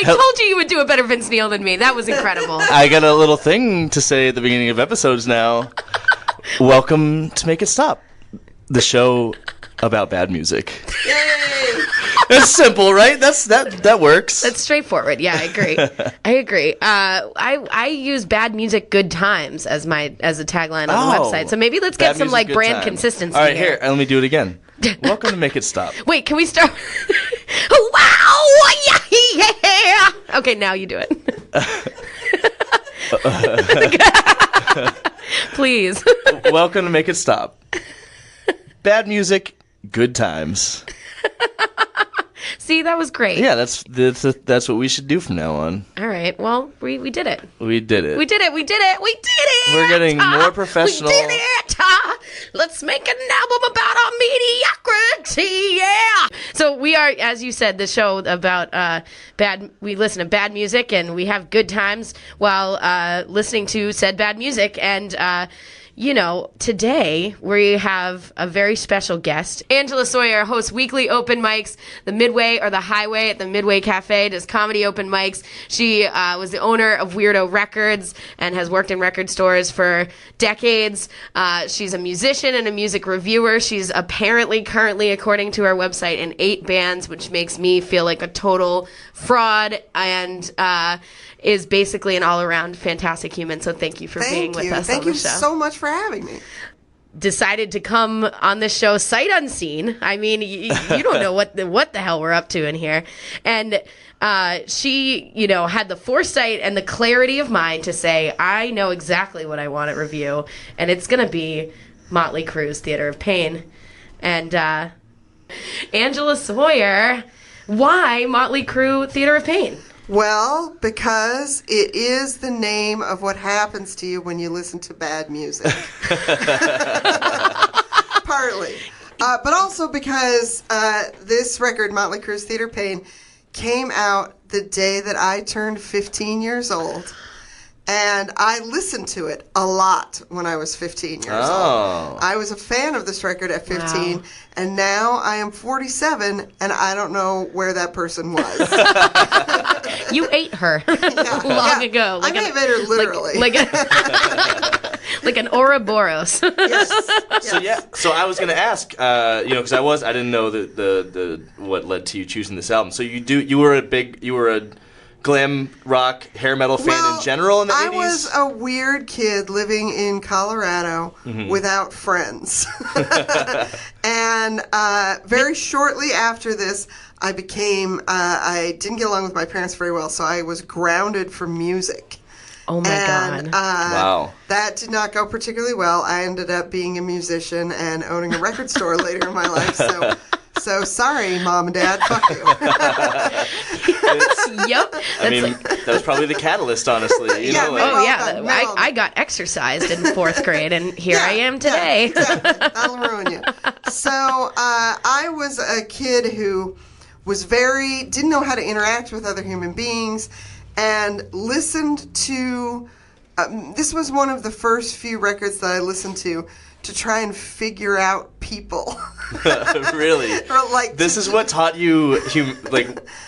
told you would do a better Vince Neil than me. That was incredible. I got a little thing to say at the beginning of episodes now. Welcome to Make It Stop, the show about bad music. Yay! It's simple, right? That works. That's straightforward. Yeah, I agree. I use bad music, good times as a tagline on the website. So maybe let's get some like brand consistency. All right, here, let me do it again. Welcome to Make It Stop. Wait, can we start? Wow! Yeah! Okay, now you do it. Please. Welcome to Make It Stop. Bad music, good times. See, that was great. Yeah, that's what we should do from now on. All right. Well, we did it. We did it. We did it. We did it. We did it. We're getting more professional. We did it. Let's make an album about our mediocrity. Yeah. So we are, as you said, the show about bad. We listen to bad music and we have good times while listening to said bad music. And today we have a very special guest. Angela Sawyer hosts weekly open mics, the Midway or the Highway at the Midway Cafe, does comedy open mics. She was the owner of Weirdo Records and has worked in record stores for decades. She's a musician and a music reviewer. She's apparently currently, according to our website, in 8 bands, which makes me feel like a total fraud, and is basically an all-around fantastic human. So thank you for being with us on the show. Thank you so much for having me. Decided to come on this show sight unseen. I mean, you don't know what the hell we're up to in here. And she, had the foresight and the clarity of mind to say, I know exactly what I want to review, and it's going to be Motley Crue's Theater of Pain. And Angela Sawyer, why Motley Crue Theater of Pain? Well, because it is the name of what happens to you when you listen to bad music. Partly. But also because this record, Motley Crue's Theater of Pain, came out the day that I turned 15 years old. And I listened to it a lot when I was 15 years old. I was a fan of this record at 15, and now I am 47, and I don't know where that person was. You ate her long ago. I may have ate her literally. Like an Ouroboros. Yes. So I was going to ask, because I didn't know the what led to you choosing this album. So you were a glam rock hair metal fan in general in the 80s? I was a weird kid living in Colorado without friends. And very shortly after this, I didn't get along with my parents very well, so I was grounded from music. Oh my God. Wow. That did not go particularly well. I ended up being a musician and owning a record store later in my life, so sorry, Mom and Dad. Fuck you. Yep. That was probably the catalyst, honestly. I got exercised in 4th grade, and here I am today. Yeah, exactly. That'll ruin you. So I was a kid who didn't know how to interact with other human beings, and listened to. This was one of the first few records that I listened to try and figure out people. Really? This is what taught you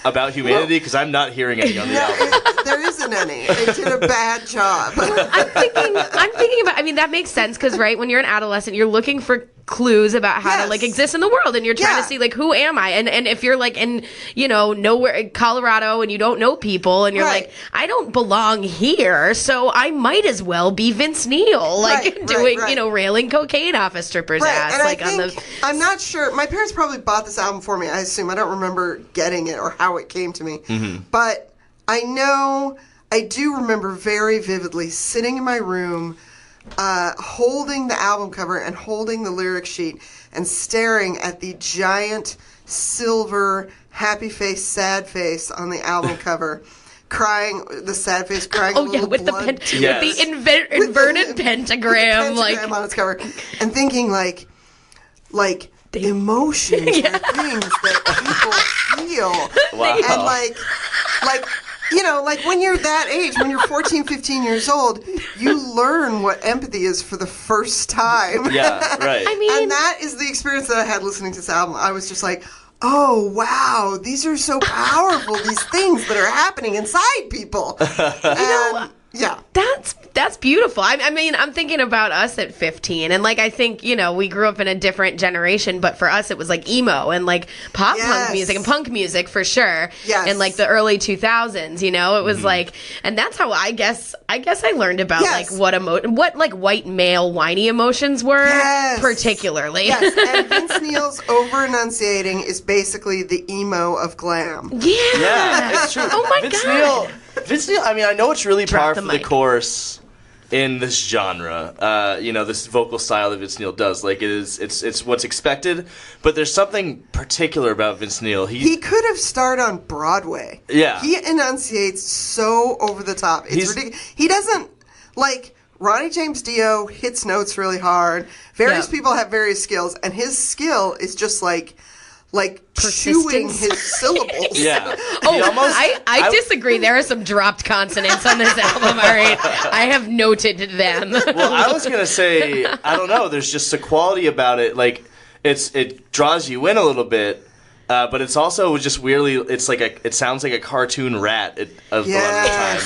about humanity? Because I'm not hearing any on the album. There isn't any. They did a bad job. I'm thinking about. That makes sense because when you're an adolescent, you're looking for clues about how to exist in the world, and you're trying to see who am I, and if you're in nowhere in Colorado and you don't know people, and you're I don't belong here, so I might as well be Vince Neil, doing railing cocaine off a stripper's ass. And I'm not sure. My parents probably bought this album for me. I assume. I don't remember getting it or how it came to me, but I do remember very vividly sitting in my room. Holding the album cover and holding the lyric sheet and staring at the giant silver happy face, sad face on the album cover, crying, the sad face crying a little with blood. With the inverted pentagram, pentagram on its cover, and thinking the emotions are things that people feel. Wow. And when you're that age, when you're 14, 15 years old, you learn what empathy is for the first time. Yeah, right. And that is the experience that I had listening to this album. I was just like, oh, wow, these are so powerful, these things that are happening inside people. And, yeah. That's beautiful. I mean, I'm thinking about us at 15, and like I think we grew up in a different generation, but for us it was like emo and like pop punk music and punk music for sure. Yes. In like the early 2000s, it was like, and that's how I guess I learned about like what like white male whiny emotions were particularly. Yes, and Vince Neil's over enunciating is basically the emo of glam. Yeah, it's true. Oh my God. Vince Neil, I mean, I know it's really par for the course in this genre, this vocal style that Vince Neil does. Like, it's what's expected, but there's something particular about Vince Neil. He could have starred on Broadway. Yeah. He enunciates so over the top. It's ridiculous. He doesn't, like, Ronnie James Dio hits notes really hard. Various people have various skills, and his skill is just like chewing his syllables. Yeah. I disagree. There are some dropped consonants on this album. All right. I have noted them. Well, I was going to say, I don't know, there's just a quality about it. Like, it draws you in a little bit, but it's also just weirdly, it sounds like a cartoon rat a lot of the time.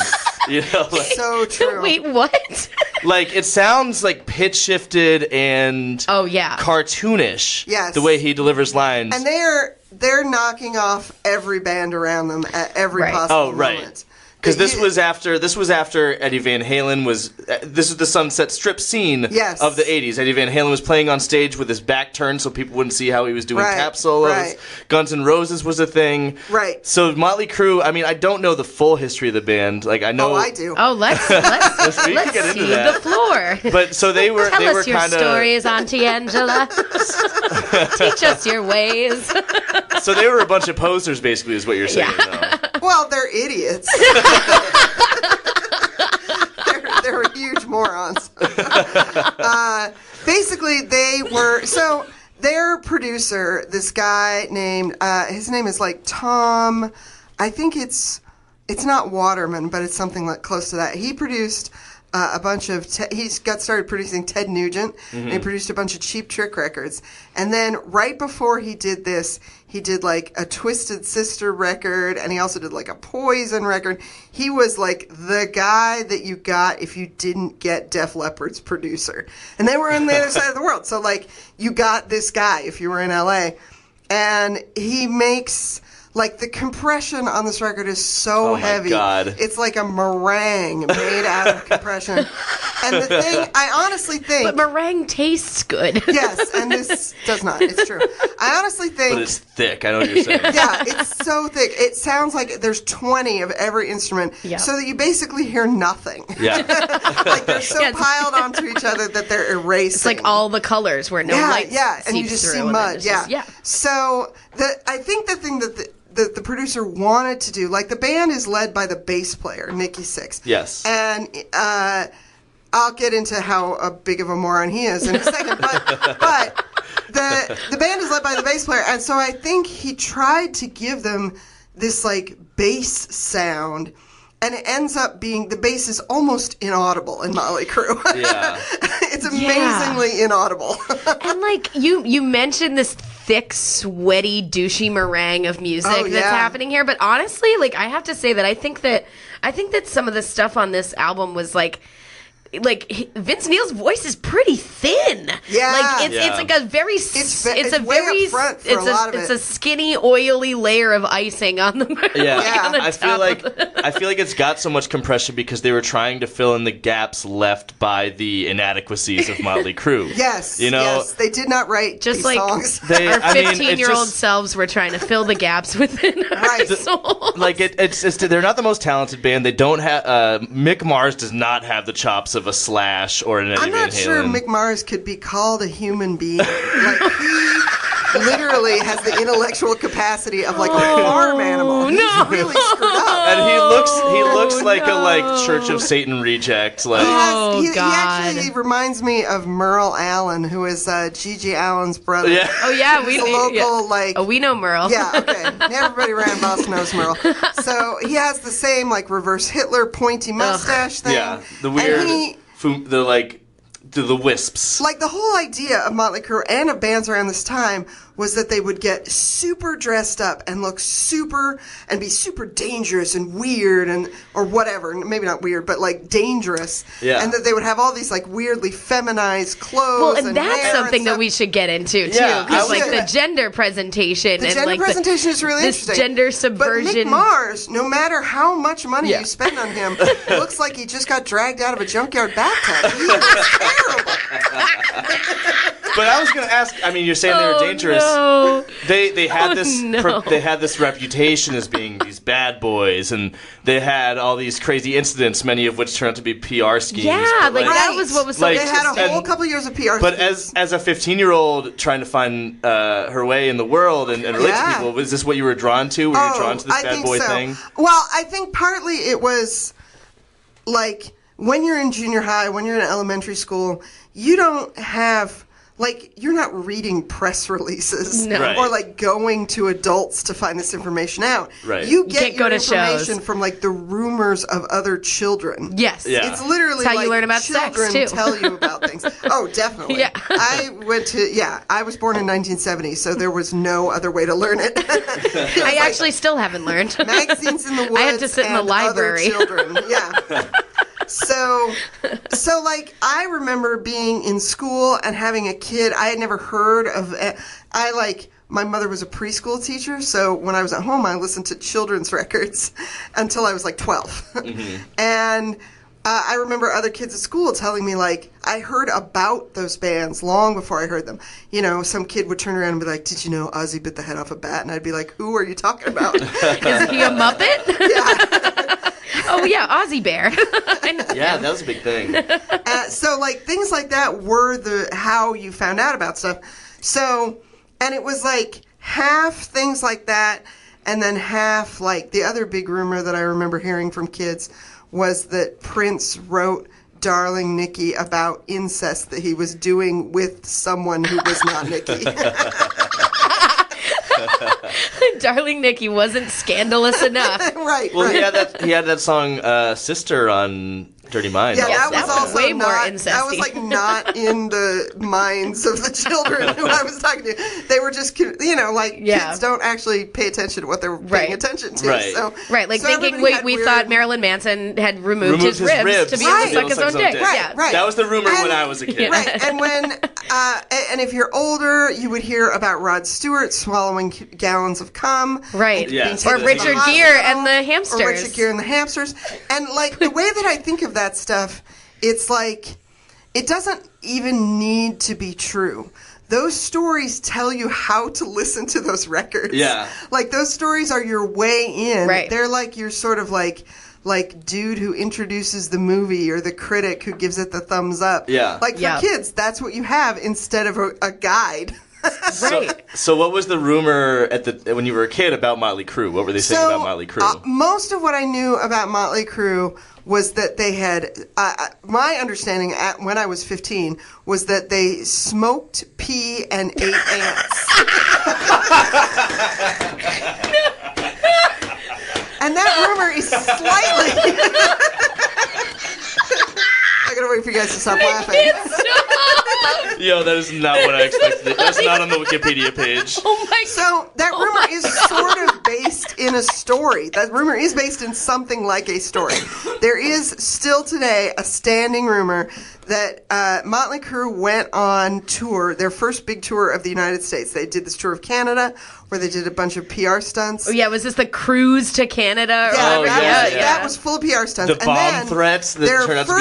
So true. Wait, what? Like, it sounds like pitch shifted and cartoonish. Yes. The way he delivers lines. And they're knocking off every band around them at every possible moment. Because this was after Eddie Van Halen was. This is the Sunset Strip scene of the '80s. Eddie Van Halen was playing on stage with his back turned, so people wouldn't see how he was doing cap solos. Right. Guns N' Roses was a thing. Right. So Motley Crue. I mean, I don't know the full history of the band. Like, I know. Oh, I do. Oh, let's see the floor. But so they were. Tell they were us your kinda, stories, Auntie Angela. Teach us your ways. So they were a bunch of posers, basically, is what you're saying. Yeah. Well, they're idiots. they're huge morons. Basically, they were... So, their producer, this guy named... his name is like Tom... I think it's not Waterman, but it's something like close to that. He produced... a bunch of... he got started producing Ted Nugent, and he produced a bunch of Cheap Trick records. And then right before he did this, he did like a Twisted Sister record, and he also did like a Poison record. He was like the guy that you got if you didn't get Def Leppard's producer. And they were on the other side of the world. So like you got this guy if you were in LA. And he makes... Like, the compression on this record is so heavy. God. It's like a meringue made out of compression. And the thing, I honestly think... But meringue tastes good. Yes, and this does not. It's true. I honestly think... But it's thick. I know what you're saying. Yeah, it's so thick. It sounds like there's 20 of every instrument, so that you basically hear nothing. Yeah. Like, they're so piled onto each other that they're erasing. It's like all the colors where no light and you just see mud. So, I think the thing that... the producer wanted to do, like the band is led by the bass player, Nikki Sixx. Yes. And I'll get into how big of a moron he is in a second, but the band is led by the bass player, and so I think he tried to give them this like bass sound, and it ends up being the bass is almost inaudible in Motley Crue. Yeah. It's amazingly inaudible. And like you mentioned this thick, sweaty, douchey meringue of music that's happening here, but honestly, like I have to say that I think that some of the stuff on this album was like Vince Neil's voice is pretty thin. Yeah, like it's like a very it's a skinny, oily layer of icing on the I feel like it's got so much compression because they were trying to fill in the gaps left by the inadequacies of Motley Crue. Yes, yes, they did not write just these like songs. Our 15-year-old selves were trying to fill the gaps within our souls. Like it's they're not the most talented band. They don't have Mick Mars does not have the chops of a Slash or an Eddie Van Halen. I'm not sure Mick Mars could be called a human being. Like he literally has the intellectual capacity of like a farm animal. He's really screwed up. And he looks like a Church of Satan reject. Like he actually reminds me of Merle Allen, who is Gigi Allen's brother. Yeah. Oh yeah, we we know Merle. Yeah, okay. Everybody around Boston knows Merle. So he has the same like reverse Hitler pointy mustache thing. Yeah, the weird. the wisps. Like, the whole idea of Motley Crue and of bands around this time was that they would get super dressed up and look super and be super dangerous and weird or whatever. Maybe not weird, but like dangerous. Yeah. And that they would have all these like weirdly feminized clothes. Well, and that's something that we should get into too, because like the gender presentation is really this interesting. Gender subversion. But Mick Mars, no matter how much money you spend on him, it looks like he just got dragged out of a junkyard bathtub. He was terrible. But I was going to ask. I mean, you're saying they were dangerous. No. They had they had this reputation as being these bad boys, and they had all these crazy incidents, many of which turned out to be PR schemes. Yeah, like that was what was so. Like, they had a whole couple years of PR. But as a 15-year-old trying to find her way in the world and relate to people, was this what you were drawn to? Were you drawn to this bad boy thing? Well, I think partly it was like when you're in junior high, when you're in elementary school, you don't have. Like, you're not reading press releases or, like, going to adults to find this information out. Right. You get your information shows. from, like, the rumors of other children. Yes. Yeah. It's literally how like you learn about children sex, too. tell you about things. Oh, definitely. Yeah. I was born in 1970, so there was no other way to learn it. I actually still haven't learned. Magazines in the woods. I had to sit in the library. Other children. Yeah. So like, I remember being in school and having a kid. I had never heard of. My mother was a preschool teacher, so when I was at home, I listened to children's records until I was like 12. Mm-hmm. And I remember other kids at school telling me, like, I heard about those bands long before I heard them. You know, some kid would turn around and be like, "Did you know Ozzy bit the head off a bat?" And I'd be like, "Who are you talking about?" Is he a Muppet? Yeah. Oh, yeah, Ozzy Bear. I know. Yeah, that was a big thing. So, like, things like that were how you found out about stuff. So, and it was, like, half things like that, and then half, like, the other big rumor that I remember hearing from kids was that Prince wrote Darling Nikki about incest that he was doing with someone who was not Nikki. Darling Nikki wasn't scandalous enough. Right. Well, he had that song "Sister" on Dirty Mind. Yeah, also. that was also way more not, incesty. that was like not in the minds of the children who I was talking to. They were just, kids don't actually pay attention to what they're paying attention to. Right. So, like so thinking we thought Marilyn Manson had removed his ribs to be able to suck his own dick. Right. That was the rumor when I was a kid. Yeah. Right, and when and if you're older, you would hear about Rod Stewart swallowing gallons of cum. Right. Yes. Or Richard Gere and the hamsters. Or Richard Gere and the hamsters. And, like, the way that I think of that stuff, it's like, it doesn't even need to be true. Those stories tell you how to listen to those records. Yeah. Like, those stories are your way in. Right. They're like your sort of like dude who introduces the movie or the critic who gives it the thumbs up. Yeah. Like, for kids, that's what you have instead of a guide. Right. So what was the rumor when you were a kid about Motley Crue? What were they saying about Motley Crue? Most of what I knew about Motley Crue was that they had, my understanding when I was 15 was that they smoked pee and ate ants. And that rumor is slightly... I gotta wait for you guys to stop laughing. Yo, that is not what I expected. That's not on the Wikipedia page. Oh my! So that rumor is sort of based in a story. That rumor is based in something like a story. There is still today a standing rumor that Motley Crue went on tour, their first big tour of the United States. They did this tour of Canada, where they did a bunch of PR stunts. Oh, yeah, was this the cruise to Canada? That was full of PR stunts. The bomb threats that turned out to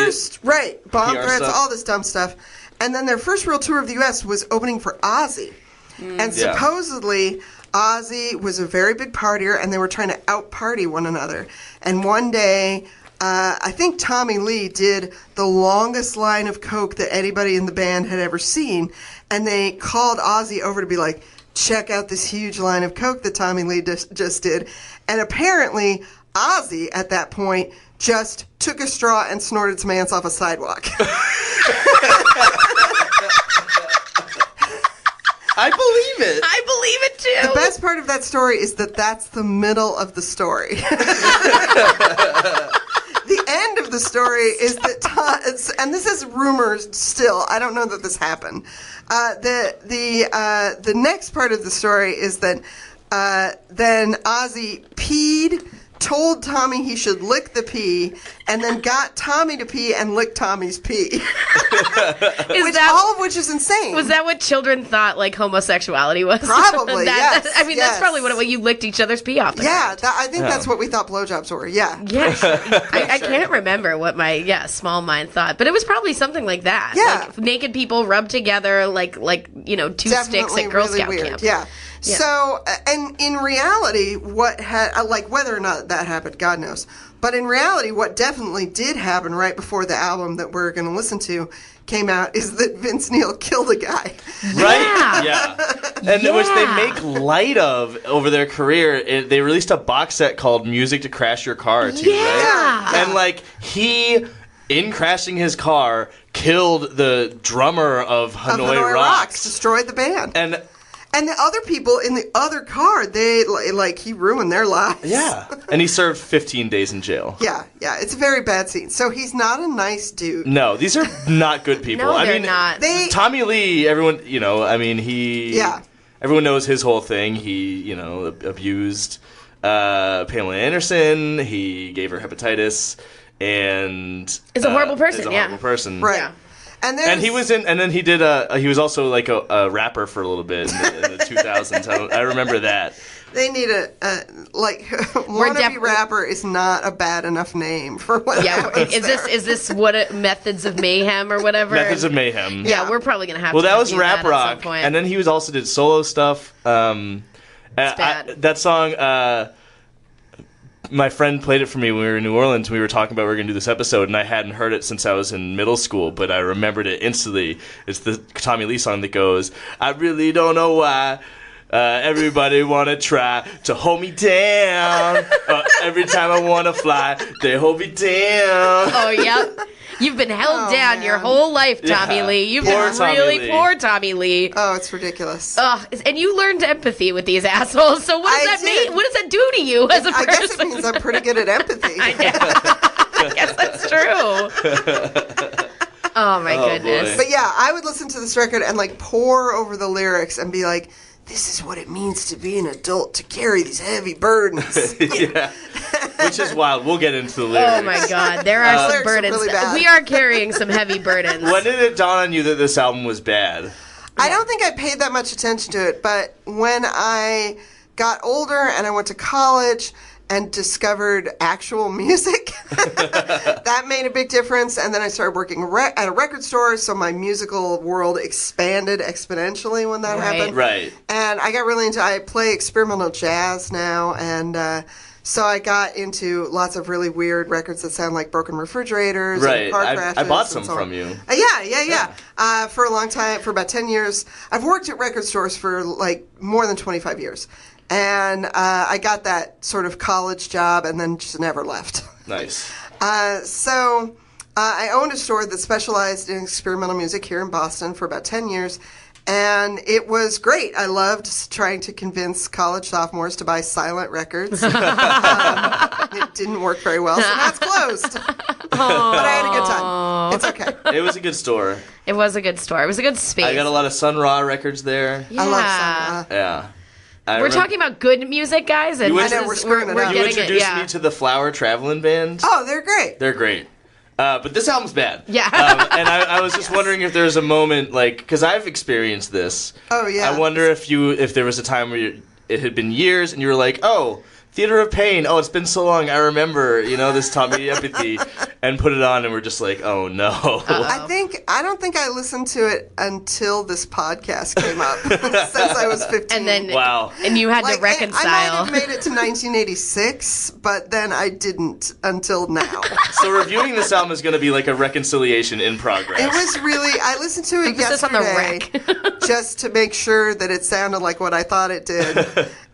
be bomb PR threats, stuff. all this dumb stuff. And then their first real tour of the U.S. was opening for Ozzy. And supposedly, Ozzy was a very big partier, and they were trying to out-party one another. And one day, I think Tommy Lee did the longest line of coke that anybody in the band had ever seen, and they called Ozzy over to be like, check out this huge line of coke that Tommy Lee just did. And apparently, Ozzy, at that point, just took a straw and snorted some ants off a sidewalk. I believe it. I believe it too. The best part of that story is that that's the middle of the story. the end of the story is that and this is rumors still. I don't know that this happened. The next part of the story is that then Ozzy peed, told Tommy he should lick the pee, and then got Tommy to pee and lick Tommy's pee. All of which is insane. Was that what children thought like homosexuality was? Probably, yes. I mean, that's probably what you licked each other's pee off. I think that's what we thought blowjobs were. Yeah. Yeah. I can't remember what my small mind thought, but it was probably something like that. Yeah. Like naked people rubbed together like two Definitely sticks at Girl really Scout weird. camp. Yeah. So, and in reality, whether or not that happened, God knows. But in reality, what definitely did happen right before the album that we're going to listen to came out is that Vince Neil killed a guy. Right? Yeah. And which they make light of over their career. They released a box set called Music to Crash Your Car, too, right? Yeah. And, he, in crashing his car, killed the drummer of Hanoi Rocks. Destroyed the band. And the other people in the other car, he ruined their lives. Yeah. And he served 15 days in jail. Yeah. It's a very bad scene. So he's not a nice dude. No, these are not good people. No, they're not. Tommy Lee, everyone, everyone knows his whole thing. He, abused Pamela Anderson. He gave her hepatitis. And is a horrible person. Is a horrible person. Right. Yeah. And he was in, and then he did. He was also like a rapper for a little bit in the 2000s. I remember that. They need wannabe rapper is not a bad enough name for what. Yeah, is this what Methods of Mayhem or whatever? Methods of Mayhem. Yeah, we're probably gonna have. Well, to that was rap that rock, at some point. and then he also did solo stuff. That song. My friend played it for me when we were in New Orleans. We were talking about we were going to do this episode, and I hadn't heard it since I was in middle school, but I remembered it instantly. It's the Tommy Lee song that goes, I really don't know why everybody want to try to hold me down. Every time I want to fly, they hold me down. Oh, yep. You've been held down your whole life, Tommy Lee. You've been really poor, Tommy Lee. Oh, it's ridiculous. And you learned empathy with these assholes. So what does that mean? What does that do to you as a person? I guess it means I'm pretty good at empathy. I guess that's true. Oh, my goodness. Boy. But yeah, I would listen to this record and pore over the lyrics and be like, this is what it means to be an adult, to carry these heavy burdens. Yeah. Which is wild. We'll get into the lyrics. Oh, my God. There are some burdens. Really bad. We are carrying some heavy burdens. When did it dawn on you that this album was bad? I don't think I paid that much attention to it, but when I got older and I went to college and discovered actual music, that made a big difference. And then I started working at a record store, so my musical world expanded exponentially when that happened. Right. And I got really I play experimental jazz now, and so I got into lots of really weird records that sound like broken refrigerators and car crashes. I bought some from you. Yeah. For a long time, for about 10 years. I've worked at record stores for more than 25 years. And I got that sort of college job and then just never left. Nice. So I owned a store that specialized in experimental music here in Boston for about 10 years. And it was great. I loved trying to convince college sophomores to buy silent records. It didn't work very well, so now it's closed. But I had a good time. It's okay. It was a good store. It was a good store. It was a good space. I got a lot of Sun Ra records there. Yeah. I love Sun Ra. Yeah. We're talking about good music, guys, and I know, we're screwing it up. You introduced me to the Flower Traveling Band. Oh, they're great. They're great. But this album's bad. Yeah. And I was just wondering if there's a moment, because I've experienced this. Oh, yeah. I wonder if there was a time where it had been years and you were like, oh, Theater of Pain. Oh, it's been so long. I remember, this taught me empathy, and put it on, and we're just like, oh no. I don't think I listened to it until this podcast came up, since I was 15. And then, wow. And you had to reconcile. I might have made it to 1986, but then I didn't until now. So reviewing this album is going to be like a reconciliation in progress. It was really. I listened to it yesterday on the wreck. just to make sure that it sounded like what I thought it did.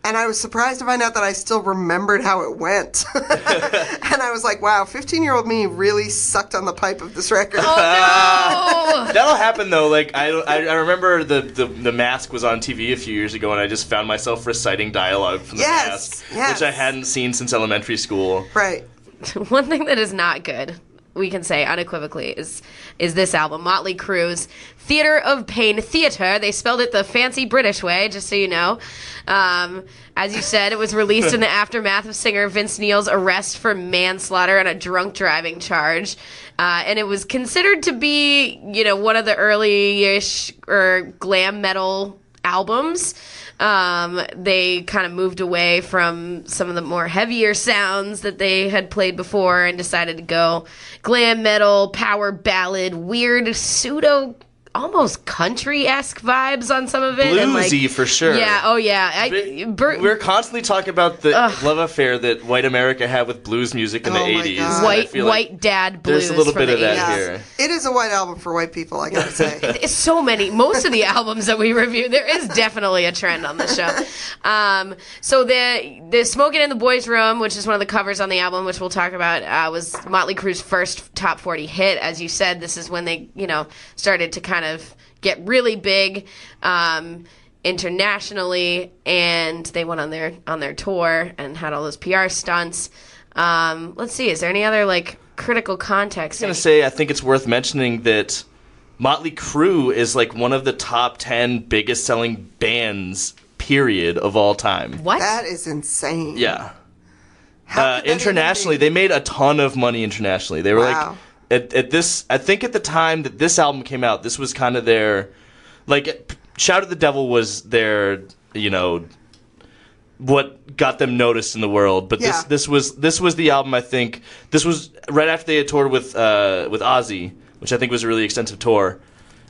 And I was surprised to find out that I still remembered how it went. And I was like, wow, 15-year-old me really sucked on the pipe of this record. Oh, no! That'll happen, though. I remember the Mask was on TV a few years ago, and I just found myself reciting dialogue from the Mask, which I hadn't seen since elementary school. Right. one thing that is not good, we can say unequivocally, is this album, Motley Crue's Theater of Pain Theater. They spelled it the fancy British way, just so you know. As you said, it was released in the aftermath of singer Vince Neil's arrest for manslaughter and a drunk driving charge. And it was considered to be, one of the early-ish or glam metal albums. They kind of moved away from some of the more heavier sounds that they had played before and decided to go glam metal, power ballad, weird pseudo almost country-esque vibes on some of it. Bluesy, and for sure. Yeah, oh yeah. We're constantly talking about the love affair that white America had with blues music in the 80s. White dad blues. There's a little bit of that 80s. here. It is a white album for white people, I gotta say. It's so many. Most of the albums that we review, there is definitely a trend on the show. So the Smokin' in the Boys' Room, which is one of the covers on the album, which we'll talk about, was Motley Crue's first top 40 hit. As you said, this is when they, started to kind of get really big internationally, and they went on their tour and had all those PR stunts. Let's see, is there any other critical context? I was gonna say, I think it's worth mentioning that Motley Crue is one of the top 10 biggest selling bands, period, of all time. What? That is insane. Yeah. Internationally, they made a ton of money internationally. They were at this, I think at the time that this album came out, this was kind of their, Shout at the Devil was their, what got them noticed in the world. But this was the album, I think. This was right after they had toured with Ozzy, which I think was a really extensive tour.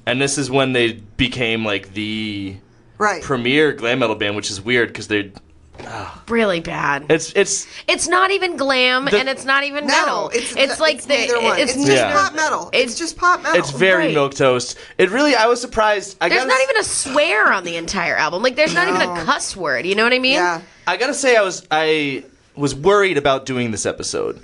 And this is when they became the premier glam metal band, which is weird because they're really bad. It's not even glam and it's not even metal. It's neither one. It's just pop metal. It's just pop metal. It's very milquetoast. It really, I was surprised. There's not even a swear on the entire album. There's not even a cuss word. You know what I mean? Yeah. I gotta say, I was worried about doing this episode.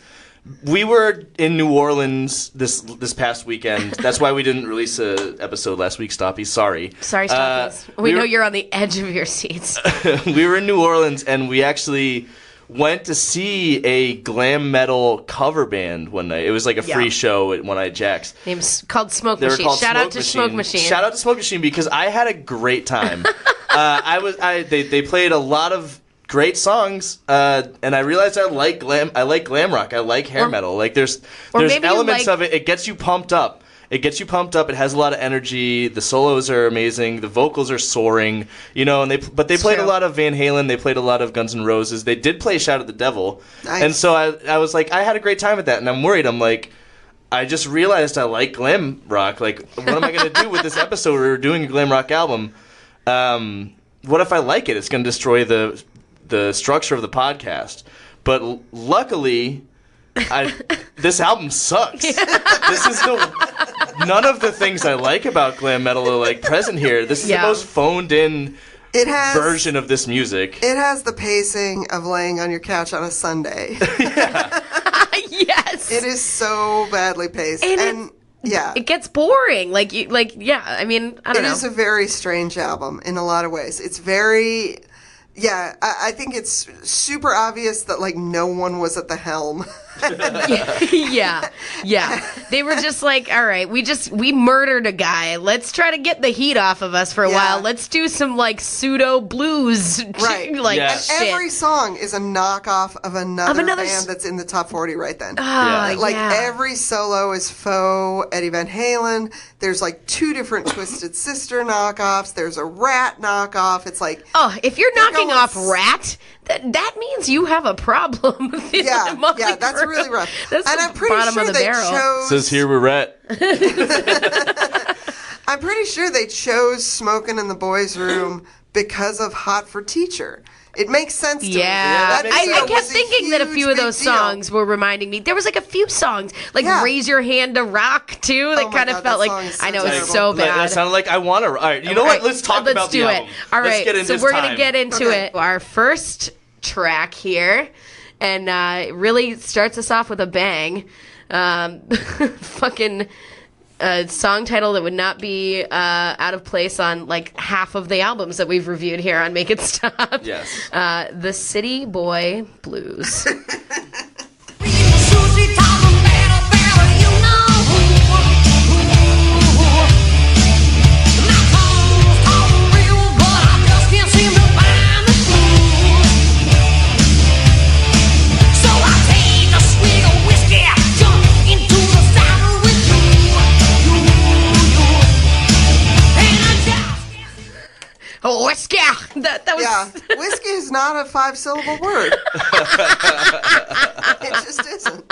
We were in New Orleans this past weekend. That's why we didn't release an episode last week, Stoppy. Sorry. Sorry, Stoppies. We know you're on the edge of your seats. We were in New Orleans, and we actually went to see a glam metal cover band one night. It was a free show at One Eye Jack's. Name's called Smoke Machine. Shout out to Smoke Machine. Shout out to Smoke Machine because I had a great time. They played a lot of great songs, and I realized I like glam rock. I like hair metal. There's elements of it. It gets you pumped up. It has a lot of energy. The solos are amazing. The vocals are soaring. And they played a lot of Van Halen. They played a lot of Guns N' Roses. They did play Shout at the Devil. Nice. And so I was I had a great time at that, and I'm worried. I'm I just realized I like glam rock. What am I going to do with this episode? We're doing a glam rock album. What if I like it? It's going to destroy the structure of the podcast. But luckily, this album sucks. This is none of the things I like about glam metal are present here. This is the most phoned in version of this music. It has the pacing of laying on your couch on a Sunday. Yes. It is so badly paced. And it gets boring. I mean, I don't know. It is a very strange album in a lot of ways. It's very... Yeah, I think it's super obvious that no one was at the helm. Yeah. They were just all right, we murdered a guy. Let's try to get the heat off of us for a while. Let's do some pseudo blues. Right. Shit. Every song is a knockoff of another band that's in the top 40 right then. Every solo is faux Eddie Van Halen. There's 2 different Twisted Sister knockoffs. There's a Rat knockoff. It's if you're knocking off Rat, that means you have a problem. That's really rough. That's and I'm pretty sure they chose... Says here we're Rat. I'm pretty sure they chose Smokin' in the Boys' Room because of Hot for Teacher. It makes sense to me. I kept thinking that a few of those songs were reminding me. There was a few songs, Raise Your Hand to Rock, too, that kind of felt so I know, it's so bad. That sounded like I want to... All right, you know what? Let's talk about the album. All right, so we're going to get into it. Our first track here, and it really starts us off with a bang. Fucking... a song title that would not be out of place on half of the albums that we've reviewed here on Make It Stop. Yes. The City Boy Blues. That was... Yeah, whiskey is not a 5-syllable word. It just isn't.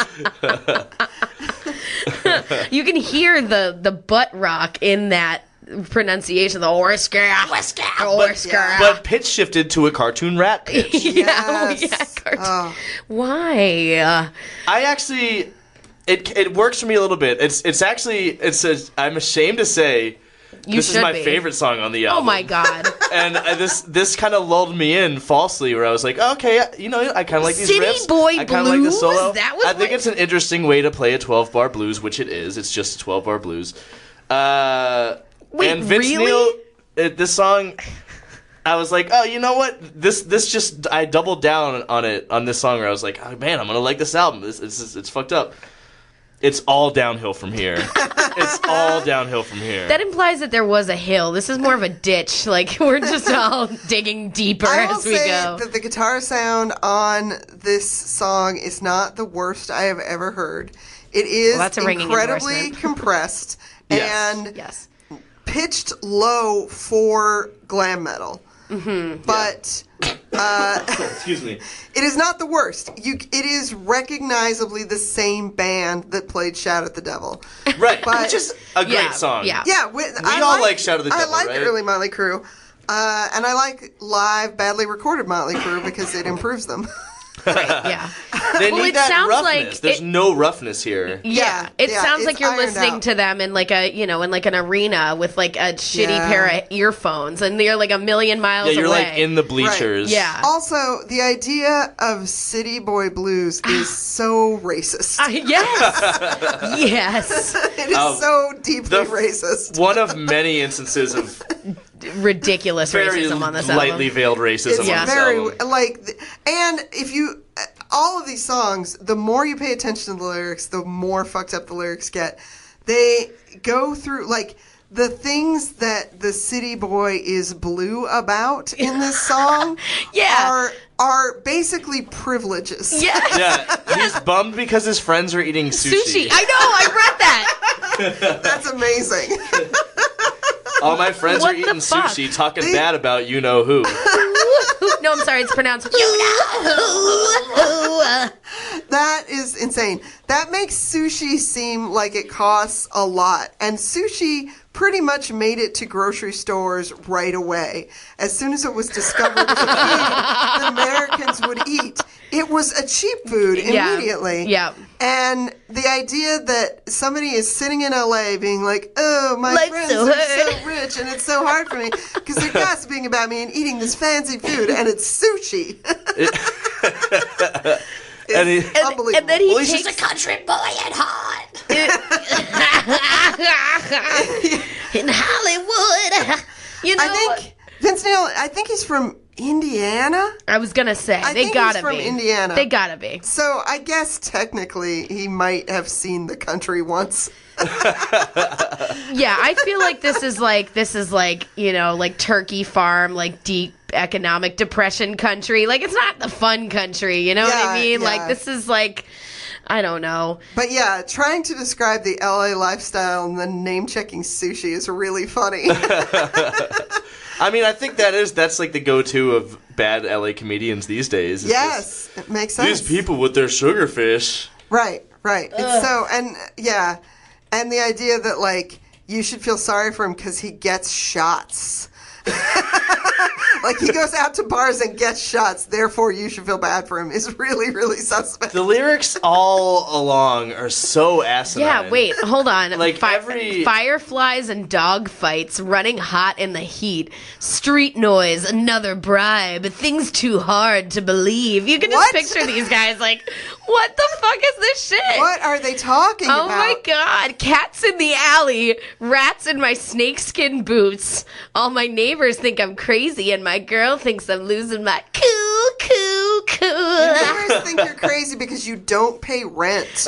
You can hear the butt rock in that pronunciation, the whiskey. But pitch shifted to a cartoon rat pitch. Why? I actually, it works for me a little bit. I'm ashamed to say, this is my favorite song on the album. Oh my god! And this kind of lulled me in falsely, where I was like, okay, I kind of like these riffs. City Boy I kind of like the solo. That was I think it's an interesting way to play a 12-bar blues, which it is. It's just a 12-bar blues. Wait, and Vince really? Neil, this song, I was like, oh, you know what? I doubled down on this song, where I was like, oh man, I'm gonna like this album. It's fucked up. It's all downhill from here. It's all downhill from here. That implies that there was a hill. This is more of a ditch. Like, we're just all digging deeper as we go. I will say that the guitar sound on this song is not the worst I have ever heard. It is incredibly compressed and pitched low for glam metal. Mm-hmm. But excuse me. It is not the worst. It is recognizably the same band that played "Shout at the Devil," right? Which is a great song. Yeah. We all like "Shout at the Devil." I like right? early Motley Crue, and I like live, badly recorded Motley Crue because it improves them. Yeah. They need that roughness. There's no roughness here. Yeah. It sounds like you're listening to them in like in an arena with like a shitty pair of earphones, and they're like a million miles away. Yeah, you're like in the bleachers. Right. Yeah. Also, the idea of city boy blues is so racist. Yes. Yes. It is so deeply racist. One of many instances of ridiculous racism on this album. Lightly veiled racism on this album. And if you, all of these songs, the more you pay attention to the lyrics, the more fucked up the lyrics get. They go through, like, the things that the city boy is blue about in this song are basically privileges. Yeah. He's bummed because his friends are eating sushi. I know, I read that. That's amazing. All my friends are eating sushi, talking bad about you know who. No, I'm sorry, it's pronounced you know who. That is insane. That makes sushi seem like it costs a lot. And sushi pretty much made it to grocery stores right away. As soon as it was discovered as a food the Americans would eat, it was a cheap food immediately. Yeah. And the idea that somebody is sitting in LA being like, oh, my friends are so rich and it's so hard for me because they're gossiping about me and eating this fancy food and it's sushi. Unbelievable. And then he's just a country boy at heart. In Hollywood. You know, I think Vince Neil, he's from Indiana. I was going to say, they gotta be. From Indiana. They gotta be. So I guess technically he might have seen the country once. Yeah, I feel like this is like, you know, like Turkey Farm, like deep economic depression country. Like, it's not the fun country, you know what I mean? Yeah. Like, this is like, I don't know. But yeah, trying to describe the LA lifestyle and then name-checking sushi is really funny. I mean, I think that's like the go-to of bad LA comedians these days. Yes, it makes sense. These people with their sugar fish. Right. It's so, and the idea that, like, you should feel sorry for him because he gets shots. Like, he goes out to bars and gets shots, therefore you should feel bad for him, is really, really suspect. The lyrics all along are so asinine. Yeah, wait, hold on. Like, fireflies and dog fights, running hot in the heat, street noise, another bribe, things too hard to believe. You can just picture these guys like, what the fuck is this shit? What are they talking about? Oh my god, cats in the alley, rats in my snakeskin boots. All my neighbors think I'm crazy and my girl thinks I'm losing my cool. Your neighbors think you're crazy because you don't pay rent.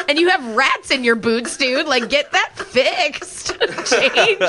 And you have rats in your boots, dude. Like, get that fixed. Change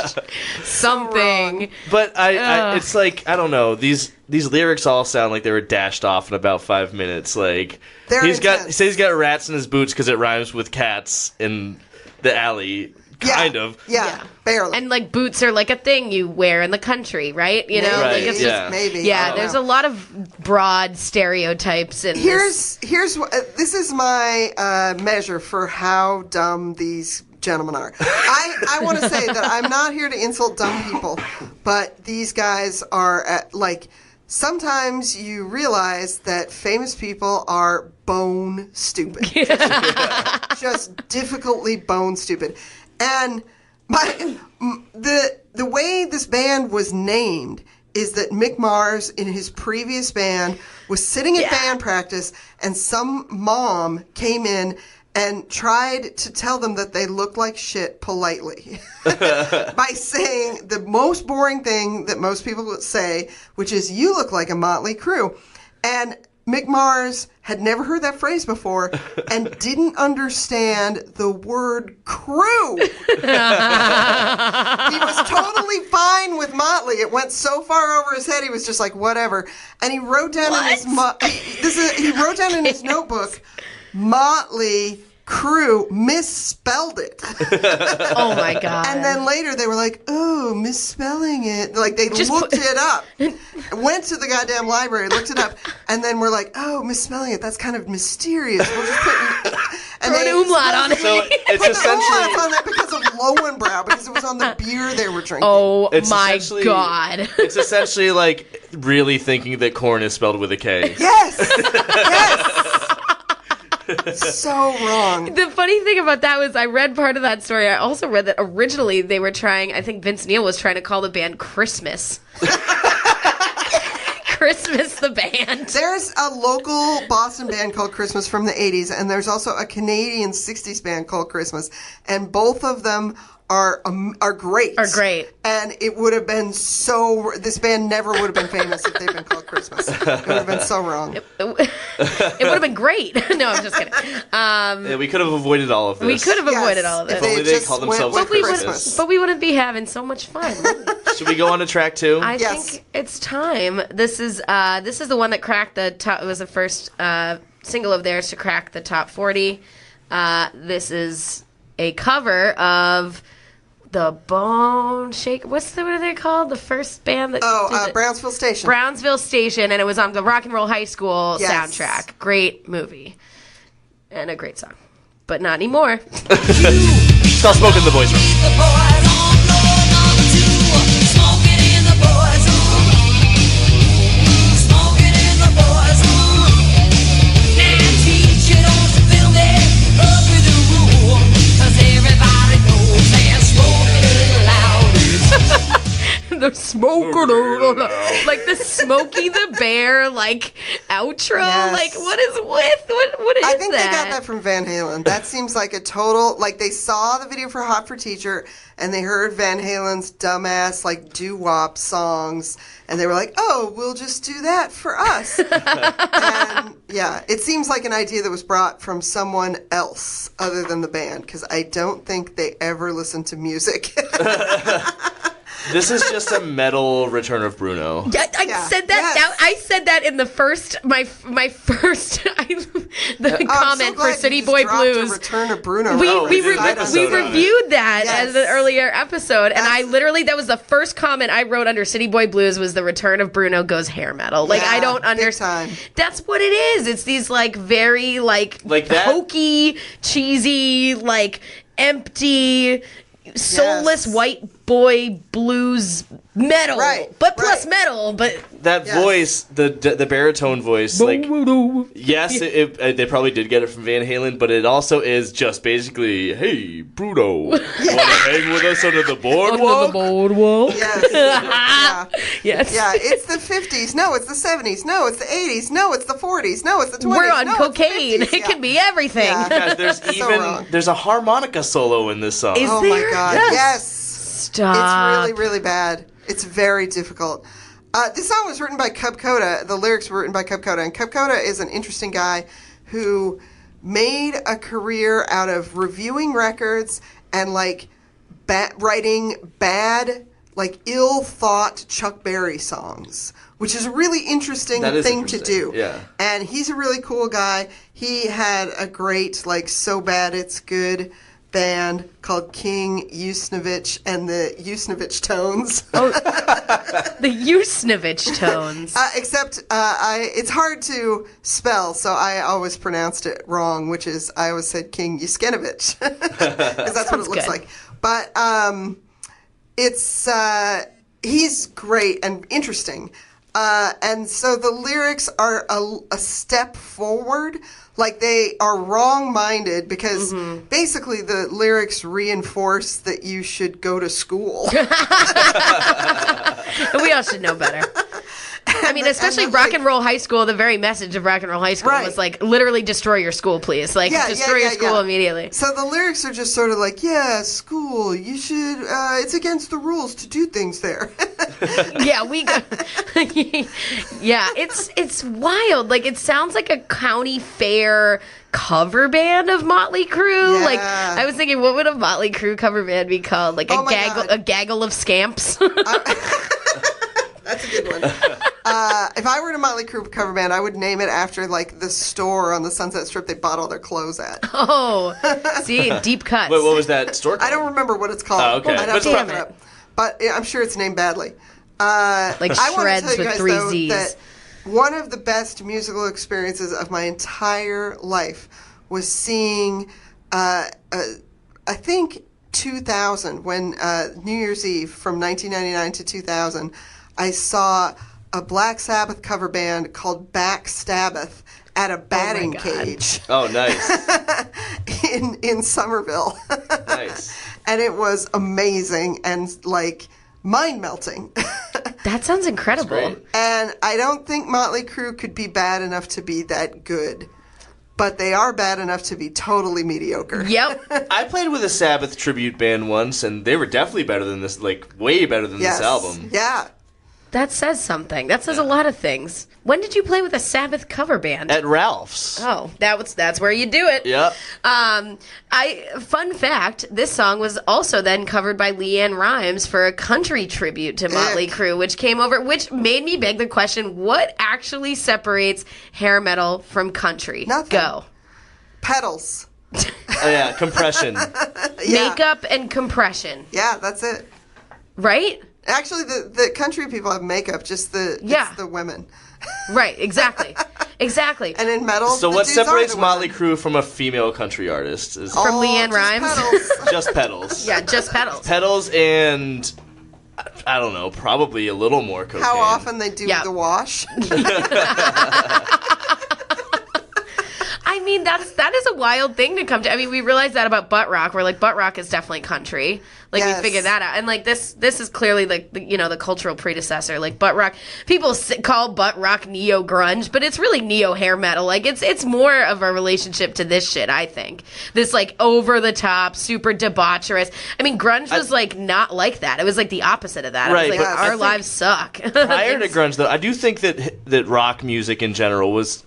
something. But it's like, I don't know. These lyrics all sound like they were dashed off in about 5 minutes. Like, he says he's got rats in his boots because it rhymes with cats in the alley. kind of. Yeah, barely. And like boots are like a thing you wear in the country, right? You know, Right, like it's yeah. Maybe. yeah. There's a lot of broad stereotypes in this. This is my measure for how dumb these gentlemen are. I want to say that I'm not here to insult dumb people, but these guys are sometimes you realize that famous people are bone stupid. Just difficultly bone stupid. And the way this band was named is that Mick Mars in his previous band was sitting at band practice and some mom came in and tried to tell them that they looked like shit politely by saying the most boring thing that most people would say, which is, you look like a Motley Crue. And Mick Mars had never heard that phrase before and didn't understand the word crew. He was totally fine with Motley. It went so far over his head, he was just like, whatever. And he wrote down he wrote down in his notebook, Motley Crue, misspelled it. Oh my God. And then later they were like, oh, misspelling it. Like they looked it up. Went to the goddamn library, looked it up, and then we're like, oh, misspelling it. That's kind of mysterious. We'll just put an umlaut on it. So it's put essentially the umlaut on that because of Lowenbrow, because it was on the beer they were drinking. Oh It's my God. It's essentially like really thinking that corn is spelled with a K. Yes! Yes! So wrong. The funny thing about that was I read part of that story. I also read that originally they were trying, I think Vince Neil was trying to call the band Christmas. Christmas the band. There's a local Boston band called Christmas from the 80s, and there's also a Canadian 60s band called Christmas, and both of them are great. Are great. And it would have been this band never would have been famous if they'd been called Christmas. It would have been so wrong. It would have been great. No, I'm just kidding. Yeah, we could have avoided all of this. We could have avoided all of If this. only they called themselves Christmas. But we wouldn't be having so much fun. Should we go on to track 2? I Yes. think it's time. This is the one that cracked the top. It was the first single of theirs to crack the top 40. This is a cover of the Bone Shaker. What are they called? The first band that did Brownsville Station. Brownsville Station, and it was on the Rock and Roll High School Yes. soundtrack. Great movie. And a great song. But not anymore. It's called Smoke in the Boys' Room. The boys on floor number 2, smoking in the boys' room. Smoking in the boys' room. Now teacher don't film it up in the room, 'cause everybody knows they're smoking loud. The smoker, like the Smokey the Bear, like outro. Yes. Like what is what is I think that? they got that from Van Halen. That seems like a total, like they saw the video for Hot for Teacher and they heard Van Halen's dumbass like doo-wop songs and they were like, oh, we'll just do that for us. And yeah, it seems like an idea that was brought from someone else other than the band, because I don't think they ever listened to music. This is just a metal Return of Bruno. Yeah, I said that. Yes. I said that in the first my first the comment for City Boy Blues. Return of Bruno. We did an episode on it. reviewed that Yes. as an earlier episode, and I That's- literally that was the first comment I wrote under City Boy Blues was the Return of Bruno goes hair metal. Like I Yeah, don't big understand. time. That's what it is. It's these like very like that? hokey, cheesy, like empty, soulless white boy blues metal, Right, but plus right. metal, but That Yes. voice, the baritone voice, like, yes, they probably did get it from Van Halen, but it also is just basically, hey, Bruno, want to hang with us under the boardwalk? boardwalk. Yes. Yeah. Yes. Yeah, it's the 50s. No, it's the 70s. No, it's the 80s. No, it's the 40s. No, it's the 20s. We're on no, it's the cocaine. 50s. It Yeah. can be everything. Yeah. Guys, there's wrong. there's a harmonica solo in this song. Is Oh there? my God. Yes. Stop. It's really, really bad. It's very difficult. This song was written by Cub Koda. The lyrics were written by Cub Koda. And Cub Koda is an interesting guy who made a career out of reviewing records and, like, writing bad, like, ill-thought Chuck Berry songs, which is a really interesting That is thing to interesting, do. yeah. And he's a really cool guy. He had a great, like, So Bad It's Good band called King Usnavich and the Usnavich Tones. Oh, the Usnavich Tones. Except it's hard to spell, so I always pronounced it wrong, which is I always said King Uskenovich because that's what it looks like. But it's he's great and interesting. And so the lyrics are a step forward. Like, they are wrong-minded because basically the lyrics reinforce that you should go to school. We all should know better. I mean, especially Rock and Roll High School, the very message of Rock and Roll High School was like, literally destroy your school, please. Like, destroy your school immediately. So the lyrics are just sort of like, yeah, school, you should, it's against the rules to do things there. It's wild. Like, it sounds like a county fair cover band of Motley Crue. Yeah. Like, I was thinking, what would a Motley Crue cover band be called? Like, a gaggle of scamps? That's a good one. If I were in a Motley Crue cover band, I would name it after, like, the store on the Sunset Strip they bought all their clothes at. Oh, see, deep cuts. Wait, what was that store called? I don't remember what it's called. Oh, okay. I'd have to Damn look it it. up. But I'm sure it's named badly. Like Shreds with 3 Z's. That one of the best musical experiences of my entire life was seeing, I think, 2000, when New Year's Eve from 1999 to 2000, I saw a Black Sabbath cover band called Backstabbath at a batting cage. Oh, nice. in Somerville. Nice. And it was amazing and, like, mind-melting. That sounds incredible. And I don't think Motley Crue could be bad enough to be that good. But they are bad enough to be totally mediocre. Yep. I played with a Sabbath tribute band once, and they were definitely better than this, like, way better than this album. Yeah. That says something. That says a lot of things. When did you play with a Sabbath cover band? At Ralph's. Oh, that's where you do it. Yep. Fun fact, this song was also then covered by Leanne Rimes for a country tribute to Motley Crue, which made me beg the question, what actually separates hair metal from country? Nothing. Go. Pedals. Oh, yeah, compression. Makeup and compression. Yeah, that's it. Right? Actually, the country people have makeup, just the women. Right, exactly. Exactly. And in metal, So the what dudes separates are the Motley women. Crue from a female country artist is From Leanne just Rimes? pedals. just pedals. Yeah, just pedals. Pedals and, I don't know, probably a little more cocaine. How often they do Yeah. the wash. I mean, that is a wild thing to come to. I mean, we realize that about butt rock. We're like, butt rock is definitely country. Like, Yes. we figured that out. And, like, this is clearly, like, the cultural predecessor. Like, butt rock, people call butt rock neo-grunge, but it's really neo-hair metal. Like, it's more of a relationship to this shit, I think. This, like, over-the-top, super debaucherous. I mean, grunge was, like, not like that. It was, like, the opposite of that. Right, It was like, but I our think lives suck. Prior to grunge, though, I do think that rock music in general was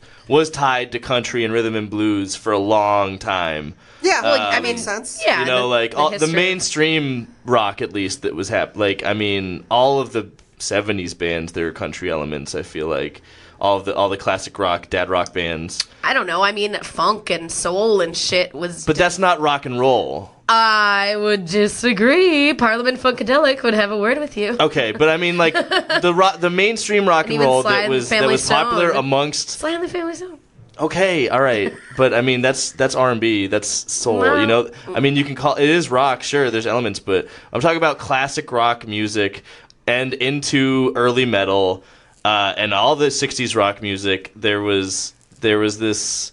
tied to country and rhythm and blues for a long time. Yeah, I mean, makes sense. Yeah. You know, like the history. mainstream rock, at least, that was happening. Like, I mean, all of the '70s bands, there are country elements. I feel like all the classic rock, dad rock bands. I don't know. I mean, funk and soul and shit was. But that's not rock and roll. I would disagree. Parliament Funkadelic would have a word with you. Okay, but I mean, like the mainstream rock and even roll Sly that and the was Family popular Stone. amongst. Sly and the Family Stone. Okay, all right, but I mean that's R&B, that's soul. Well, you know, I mean you can call it is rock. Sure, there's elements, but I'm talking about classic rock music and into early metal and all the '60s rock music. There was this.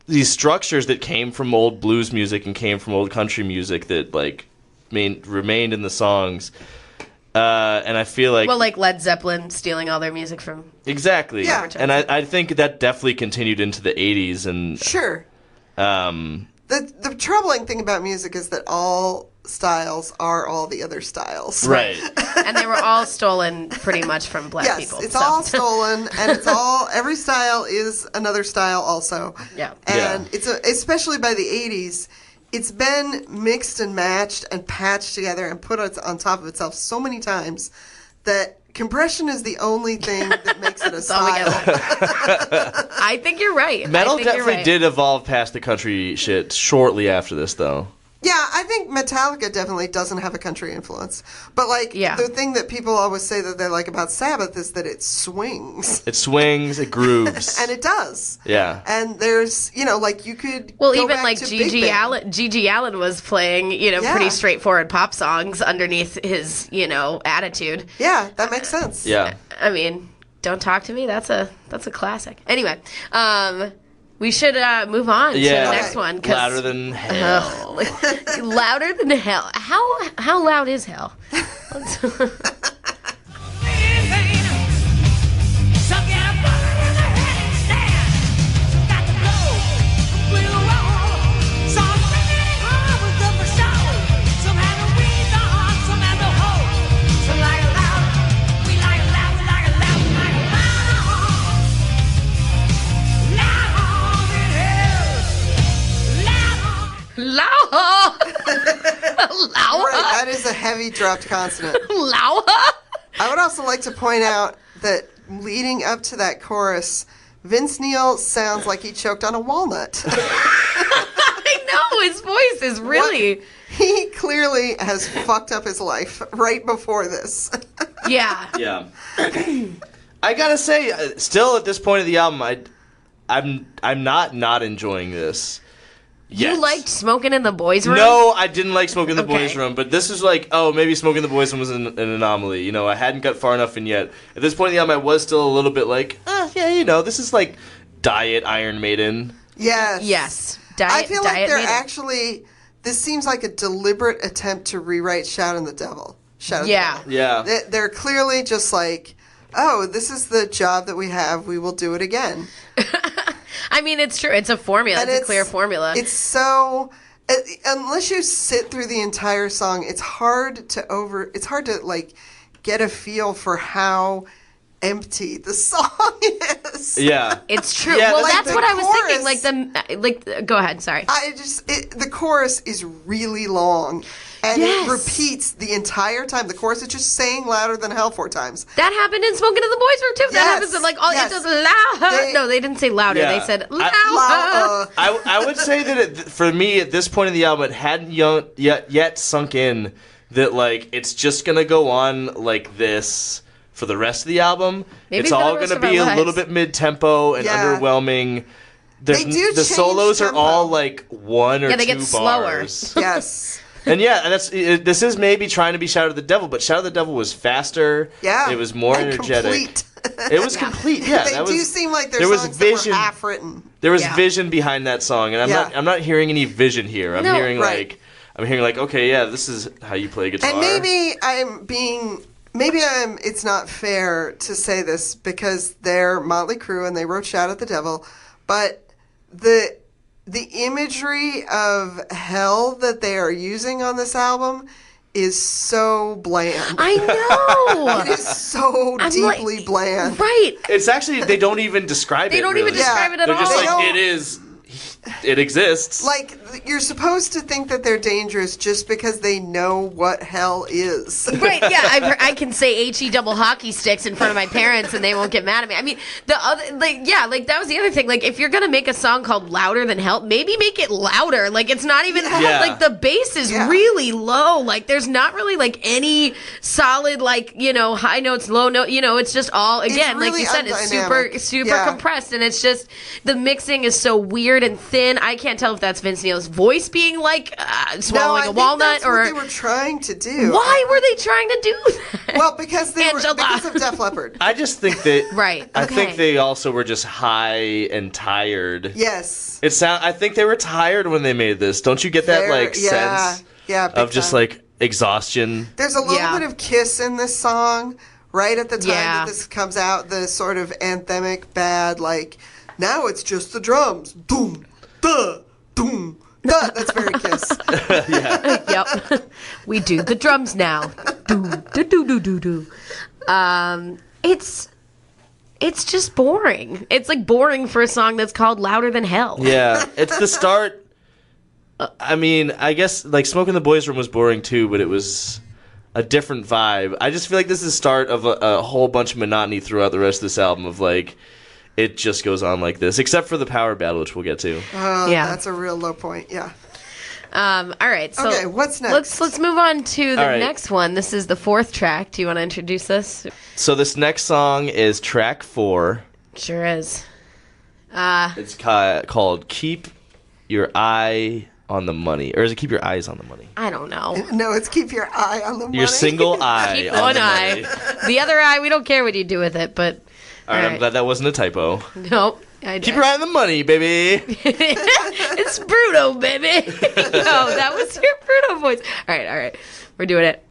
These structures that came from old blues music and came from old country music that like remained in the songs, and I feel like Like Led Zeppelin stealing all their music from. exactly, Yeah. and I think that definitely continued into the '80s and Sure. The troubling thing about music is that all styles are all the other styles. right. And they were all stolen pretty much from black Yes, people. it's so. all stolen, and it's all every style is another style also. Yeah. And it's especially by the 80s, it's been mixed and matched and patched together and put on top of itself so many times that compression is the only thing that makes it a style. I think you're right. Metal definitely did evolve past the country shit shortly after this, though. Yeah, I think Metallica definitely doesn't have a country influence. But, the thing that people always say that they like about Sabbath is that it swings. It swings, it grooves. And it does. Yeah. And there's, you could Well, go even back to Gigi Allen, was playing, pretty straightforward pop songs underneath his, attitude. Yeah, that makes sense. Yeah. I mean, Don't Talk to Me, that's a classic. Anyway, we should move on to the next one. Louder than hell. Louder than hell. How loud is hell? Lauer. Right, that is a heavy dropped consonant. Lauer. I would also like to point out that leading up to that chorus, Vince Neil sounds like he choked on a walnut. I know, his voice is really... He clearly has fucked up his life right before this. Yeah. Yeah. I gotta say, still at this point of the album, I'm not enjoying this. You liked Smoking in the Boys' Room? No, I didn't like Smoking in the Boys' Room, but this is maybe Smoking in the Boys' Room was an anomaly. I hadn't got far enough in yet. At this point in the album, I was still a little bit this is like Diet Iron Maiden. Yes. Yes. I feel like they're Maiden. actually, this seems like a deliberate attempt to rewrite Shout in the Devil. Yeah. They're clearly just like, oh, this is the job that we have, we will do it again. I mean, it's true. It's a formula. It's a clear formula. It's so... unless you sit through the entire song, it's hard to get a feel for how empty the song is. Yeah. It's true. Yeah, well, that's what I was thinking. Go ahead. Sorry. The chorus is really long. And it repeats the entire time. The chorus is just saying louder than hell 4 times. That happened in Smoking in the Boys' Room, too. That happens in, it does louder. No, they didn't say louder. Yeah. They said louder. I would say that for me, at this point in the album, it hadn't yet sunk in that, it's just going to go on like this for the rest of the album. Maybe it's all going to be a little bit mid-tempo and underwhelming. The solos are all, 1 or 2 they get bars. Slower. Yes. And this is maybe trying to be Shout at the Devil, but Shout at the Devil was faster. Yeah. It was more energetic. Complete. It was complete. Yeah. They do seem like there was songs vision. that were half written. There was vision behind that song, and I'm not hearing any vision here. I'm hearing okay, yeah, this is how you play guitar. And it's not fair to say this because they're Motley Crue and they wrote Shout at the Devil, but the imagery of hell that they are using on this album is so bland. I know. It is so deeply bland. Right. It's actually, they don't even describe it. They don't even describe it at all. They're just it exists. You're supposed to think that they're dangerous just because they know what hell is. Right, yeah. I can say HE double hockey sticks in front of my parents and they won't get mad at me. I mean, that was the other thing. If you're going to make a song called Louder Than Hell, maybe make it louder. It's not even, the bass is really low. There's not really, any solid, high notes, low note. It's just all, again, really like you said, undynamic. it's super compressed. And it's just, the mixing is so weird and thin. I can't tell if that's Vince Neil's voice being swallowing a walnut that's or what they were trying to do. Why were they trying to do that? Well, because because of Def Leppard. I just think that right. I think they also were just high and tired. Yes. I think they were tired when they made this. Don't you get that sense of just exhaustion? There's a little bit of Kiss in this song right at the time that this comes out, the sort of anthemic bad now it's just the drums. Boom. Duh, doom, duh. That's very Kiss. Yep. We do the drums now. Do do do do do. It's just boring. It's boring for a song that's called Louder Than Hell. Yeah, it's the start. I mean, I guess Smoke in the Boys' Room was boring too, but it was a different vibe. I just feel like this is the start of a whole bunch of monotony throughout the rest of this album of like it just goes on like this, except for the power ballad, which we'll get to. That's a real low point. Yeah. All right. So okay, what's next? Let's move on to the next one. This is the 4th track. Do you want to introduce this? So this next song is track 4. Sure is. It's called "Keep Your Eye on the Money," or is it "Keep Your Eyes on the Money"? I don't know. No, it's "Keep Your Eye on the Money." Your single eye. Keep on one the eye. money. The other eye, we don't care what you do with it, but. All right, I'm glad that wasn't a typo. Nope. Keep your eye on the money, baby. It's Bruno, baby. No, that was your Bruno voice. All right. We're doing it.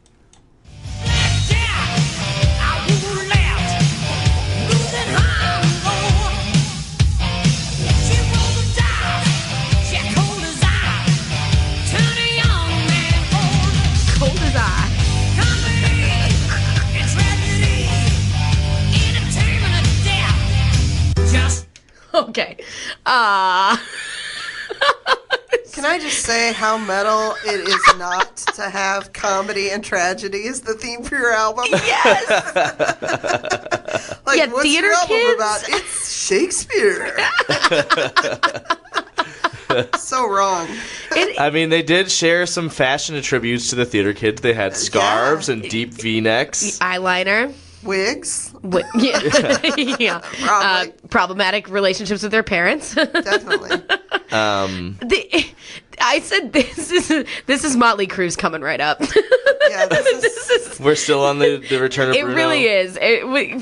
Okay. Can I just say how metal it is not to have comedy and tragedy as the theme for your album? Yes. Like, Yeah, what's theater your album kids? about? It's Shakespeare. So wrong. I mean, they did share some fashion attributes to the theater kids. They had scarves and deep V-necks. Eyeliner. Wigs. Yeah. Problematic relationships with their parents. Definitely. I said this is Motley Crue's coming right up. Yeah, this is We're still on the return of it Bruno. really is.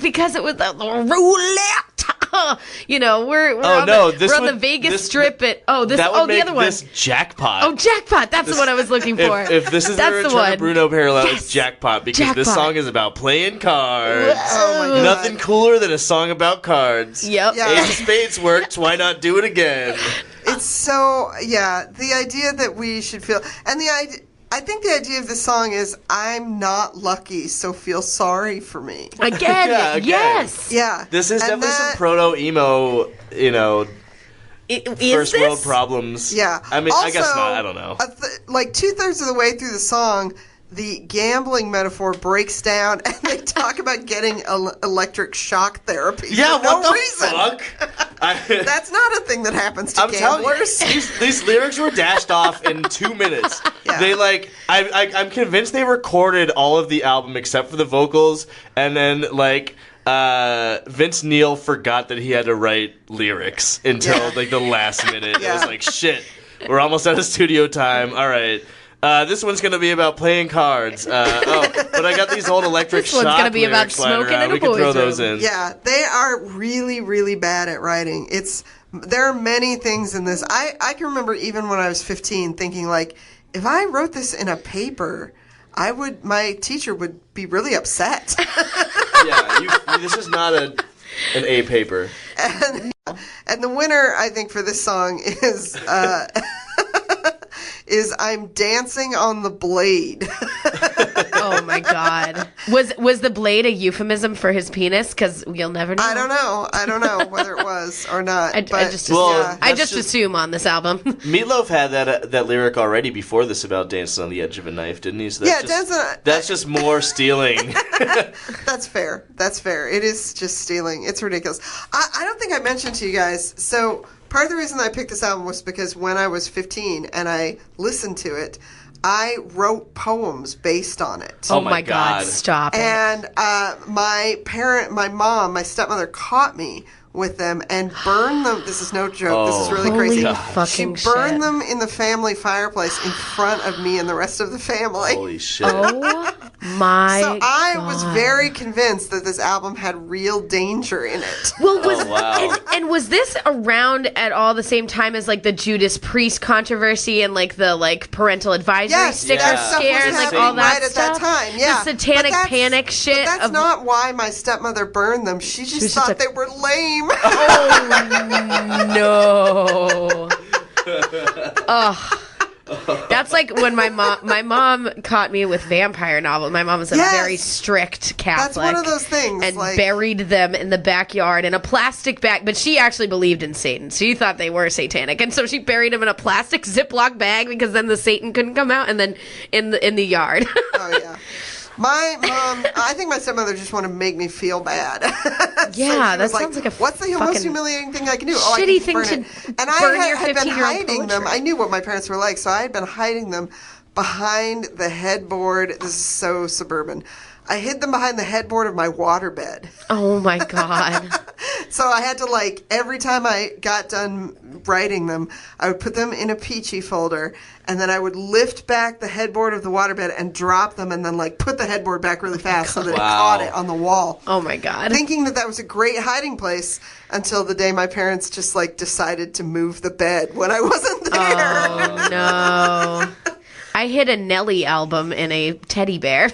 Because it was the roulette. You know, we're on the Vegas Strip at the other one. This Jackpot. Oh, Jackpot. That's the one I was looking for. If this is That's the the return one. of Bruno parallel, Yes. it's Jackpot because this Jackpot. song is about playing cards. Oh my God. Nothing cooler than a song about cards. Yep. Yeah. Ace of Spades worked. Why not do it again? It's so, the idea that we should feel, and I think the idea of the song is, I'm not lucky, so feel sorry for me. Again, Yeah, again. yes. Yeah. This is And definitely some that- proto-emo, Is first world this? problems. Yeah. I mean, also, I guess not. I don't know. Like 2/3 of the way through the song, the gambling metaphor breaks down, and they talk about getting electric shock therapy. Yeah, for no what the reason. fuck? That's not a thing that happens to I'm telling you, gamblers. these lyrics were dashed off in 2 minutes. Yeah. They I'm convinced they recorded all of the album except for the vocals, and then Vince Neil forgot that he had to write lyrics until the last minute. It was like, shit, we're almost out of studio time. All right. This one's gonna be about playing cards. But I got these old electric This one's shock gonna be about lyrics lying smoking around. in a We can throw boys' those room. in. Yeah, they are really, really bad at writing. There are many things in this. I can remember even when I was 15 thinking like, if I wrote this in a paper, my teacher would be really upset. This is not an A paper. And the winner, I think, for this song is is I'm dancing on the blade. Oh my God. Was the blade a euphemism for his penis? Because you'll never know. I don't know whether it was or not. I but, just yeah. I just assume on this album. Meatloaf had that lyric already before this about dancing on the edge of a knife, didn't he? So that's just more stealing. That's fair. That's fair. It is just stealing. It's ridiculous. I don't think I mentioned to you guys. So part of the reason I picked this album was because when I was 15 and I listened to it, I wrote poems based on it. Oh my God, stop it. And my stepmother caught me with them and burned them. This is no joke. This is really crazy. Holy fucking She burned shit. them in the family fireplace in front of me and the rest of the family. Holy shit. Oh my So I was God. very convinced that this album had real danger in it. Well, wow. and was this around at all the same time as the Judas Priest controversy and the parental advisory sticker that stuff was scare and happening all that right at stuff? that time, yeah. The satanic But that's- panic shit. But that's of, not why my stepmother burned them. She just was thought just they were lame. no. Ugh. That's like when my mom caught me with vampire novels. My mom was a Yes. very strict Catholic. That's one of those things. And like, buried them in the backyard in a plastic bag. But she actually believed in Satan. She thought they were satanic, and so she buried them in a plastic Ziploc bag because then the Satan couldn't come out. And then in the yard. oh yeah. My mom, I think my stepmother just wanted to make me feel bad. Yeah, that sounds like a what's the most humiliating thing I can do? Shitty thing to and I had been hiding them. I knew what my parents were like, so I had been hiding them behind the headboard. This is so suburban. I hid them behind the headboard of my waterbed. Oh my God. So I had to, like, every time I got done writing them, I would put them in a peachy folder, and then I would lift back the headboard of the waterbed and drop them, and then, like, put the headboard back really fast so that it caught it on the wall. Oh my God. Thinking that was a great hiding place until the day my parents just, like, decided to move the bed when I wasn't there. Oh, no. I hid a Nelly album in a teddy bear.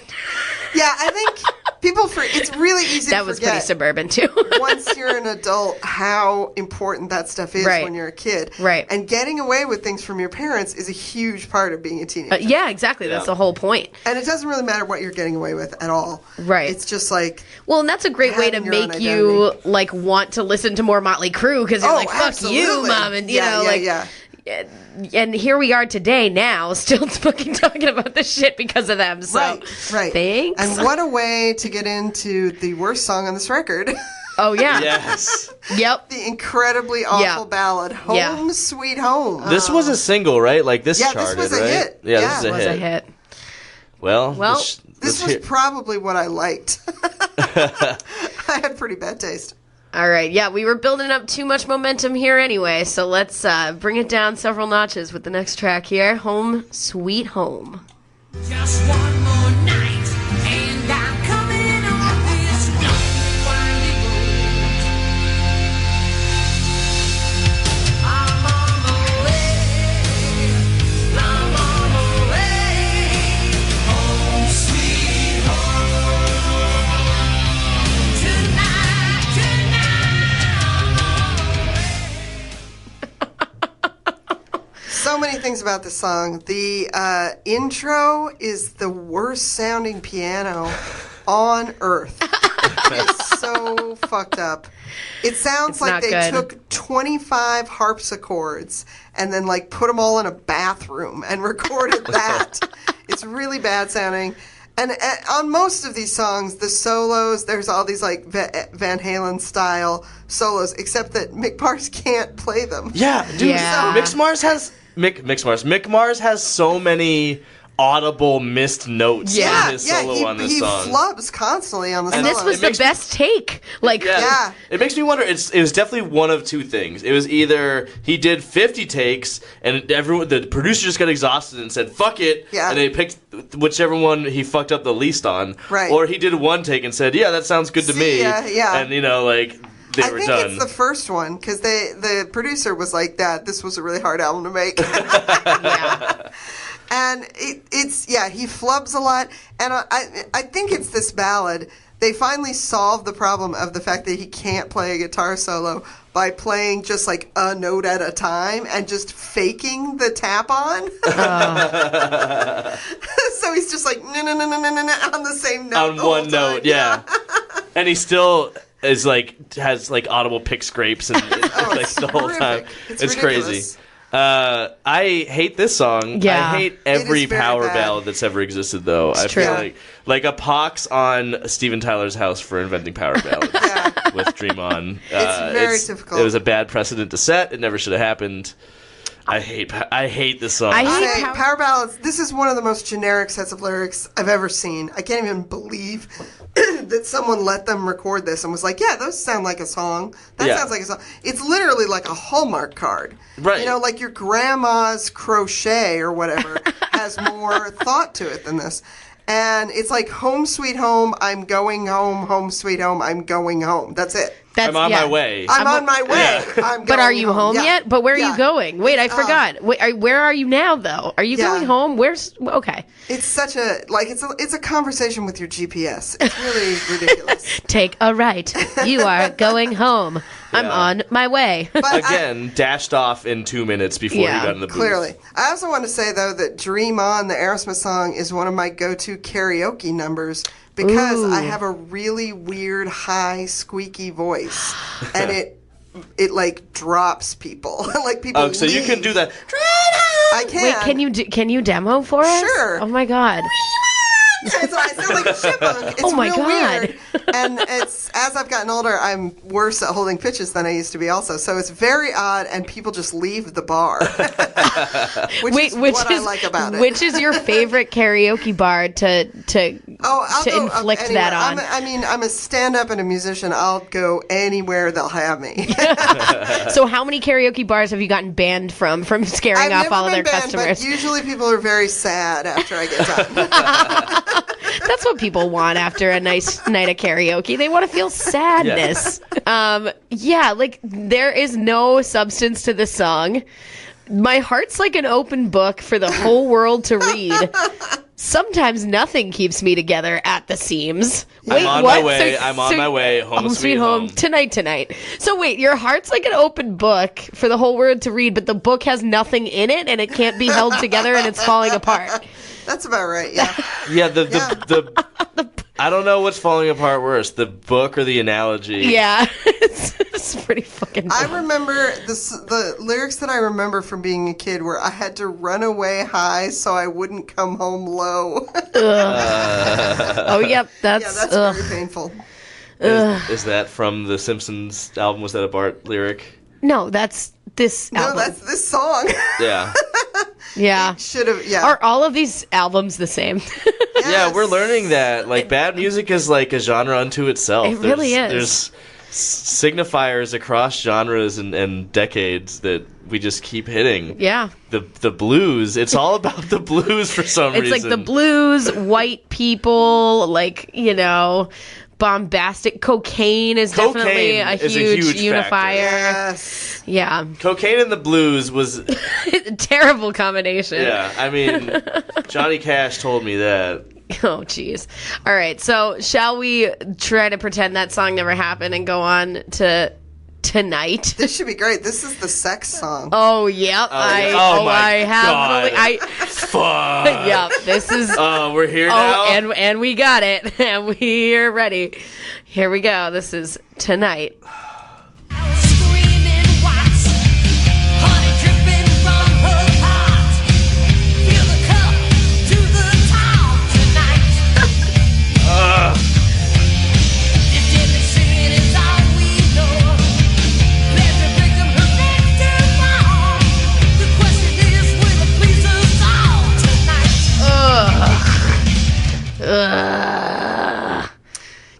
Yeah, I think it's really easy to forget. That was pretty suburban, too. Once you're an adult, how important that stuff is when you're a kid. Right. And getting away with things from your parents is a huge part of being a teenager. Yeah, exactly. That's the whole point. And it doesn't really matter what you're getting away with at all. Right. It's just like... Well, and that's a great way to make you, like, want to listen to more Motley Crue, because you're like, fuck you, Mom. And, you know, like... Yeah. And here we are today now, still fucking talking about this shit because of them. So, right. Thanks. And what a way to get into the worst song on this record. Oh, yeah. Yes. Yep. The incredibly awful ballad, Home Sweet Home. This was a single, right? Like, this charted, this was a hit. Yeah, this was a hit. Well, this was probably what I liked. I had pretty bad taste. All right, yeah, we were building up too much momentum here anyway, so let's bring it down several notches with the next track here, Home Sweet Home. Just one more night, and I'm coming on this long, winding road. I'm on my way, I'm on my way, home sweet home. So many things about this song. The intro is the worst sounding piano on earth. It's so fucked up. It sounds like they took 25 harpsichords and then like put them all in a bathroom and recorded that. It's really bad sounding. And on most of these songs, the solos, there's all these like Van Halen style solos, except that Mick Mars can't play them. Yeah, dude. Yeah. Mick Mars has so many audible missed notes in his solo on this song. He flubs constantly on the solo. And this was the best take. Like, it makes me wonder. It was definitely one of two things. It was either he did 50 takes and the producer just got exhausted and said fuck it, and they picked whichever one he fucked up the least on, or he did one take and said that sounds good to me, and you know like. I think it's the first one because the producer was like that. This was a really hard album to make. And he flubs a lot. And I think it's this ballad. They finally solved the problem of the fact that he can't play a guitar solo by playing just like a note at a time and just faking the tap on. So he's just like no on the same note on one note, and he still is like has like audible pick scrapes and like the whole time. It's crazy. I hate this song. Yeah. I hate every power ballad that's ever existed, though. I feel like a pox on Steven Tyler's house for inventing power ballads with Dream On. It's very difficult. It was a bad precedent to set. It never should have happened. I hate this song. I hate power ballads. This is one of the most generic sets of lyrics I've ever seen. I can't even believe that someone let them record this and was like, yeah, those sound like a song. That sounds like a song. It's literally like a Hallmark card. Right. You know, like your grandma's crochet or whatever has more thought to it than this. And it's like home sweet home, I'm going home, home sweet home, I'm going home. That's it. I'm on my way. I'm on my way. But are you home yet? But where are you going? Wait, I forgot. Where are you now, though? Are you going home? Where's... Okay. It's such a... Like, it's a conversation with your GPS. It's really ridiculous. Take a right. You are going home. I'm on my way. But again, dashed off in 2 minutes before he got in the booth. Clearly. I also want to say, though, that Dream On, the Aerosmith song, is one of my go-to karaoke numbers because I have a really weird, high, squeaky voice. And it like, drops people. Like, people so leave. You can do that. I can. Wait, can you demo for us? Sure. Oh, my God. And so I sound like a chipmunk. It's Oh my real God. weird. And it's as I've gotten older, I'm worse at holding pitches than I used to be also. So it's very odd, and people just leave the bar. which is I like about it. Which is your favorite karaoke bar to inflict anywhere. that on? I'm a stand-up and a musician. I'll go anywhere they'll have me. So how many karaoke bars have you gotten banned from scaring off all of their customers? But usually people are very sad after I get done. That's what people want after a nice night of karaoke. They want to feel sadness. Like there is no substance to this song. My heart's like an open book for the whole world to read. Sometimes nothing keeps me together at the seams. Wait, I'm on my way. Home sweet home. Tonight. So wait, your heart's like an open book for the whole world to read, but the book has nothing in it and it can't be held together and it's falling apart. That's about right, yeah. Yeah, the I don't know what's falling apart worse, the book or the analogy. Yeah, it's pretty fucking dumb. I remember the lyrics that I remember from being a kid were I had to run away high so I wouldn't come home low. Oh, yep, that's very painful. Is that from the Simpsons album? Was that a Bart lyric? No, that's this album. No, that's this song. Yeah. Yeah. Should have, yeah. Are all of these albums the same? Yeah, we're learning that. Like, bad music is like a genre unto itself. It really is. There's signifiers across genres and decades that we just keep hitting. Yeah. The blues, it's all about the blues for some reason. It's like the blues, white people, like, bombastic. Cocaine is definitely a huge unifier. Yes. Yeah. Cocaine and the blues was a terrible combination. Yeah, I mean, Johnny Cash told me that. Oh, jeez. All right, so shall we try to pretend that song never happened and go on to Tonight? This should be great. This is the sex song. Oh, yep. I have. Fuck. Yep, this is. Oh, we're here now. And we got it. And we're ready. Here we go. This is Tonight.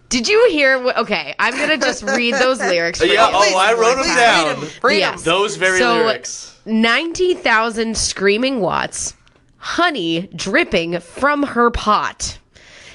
Did you hear? Okay, I'm gonna just read those lyrics. For you. I wrote them down. Read yes. Those very lyrics. 90,000 screaming watts, honey dripping from her pot.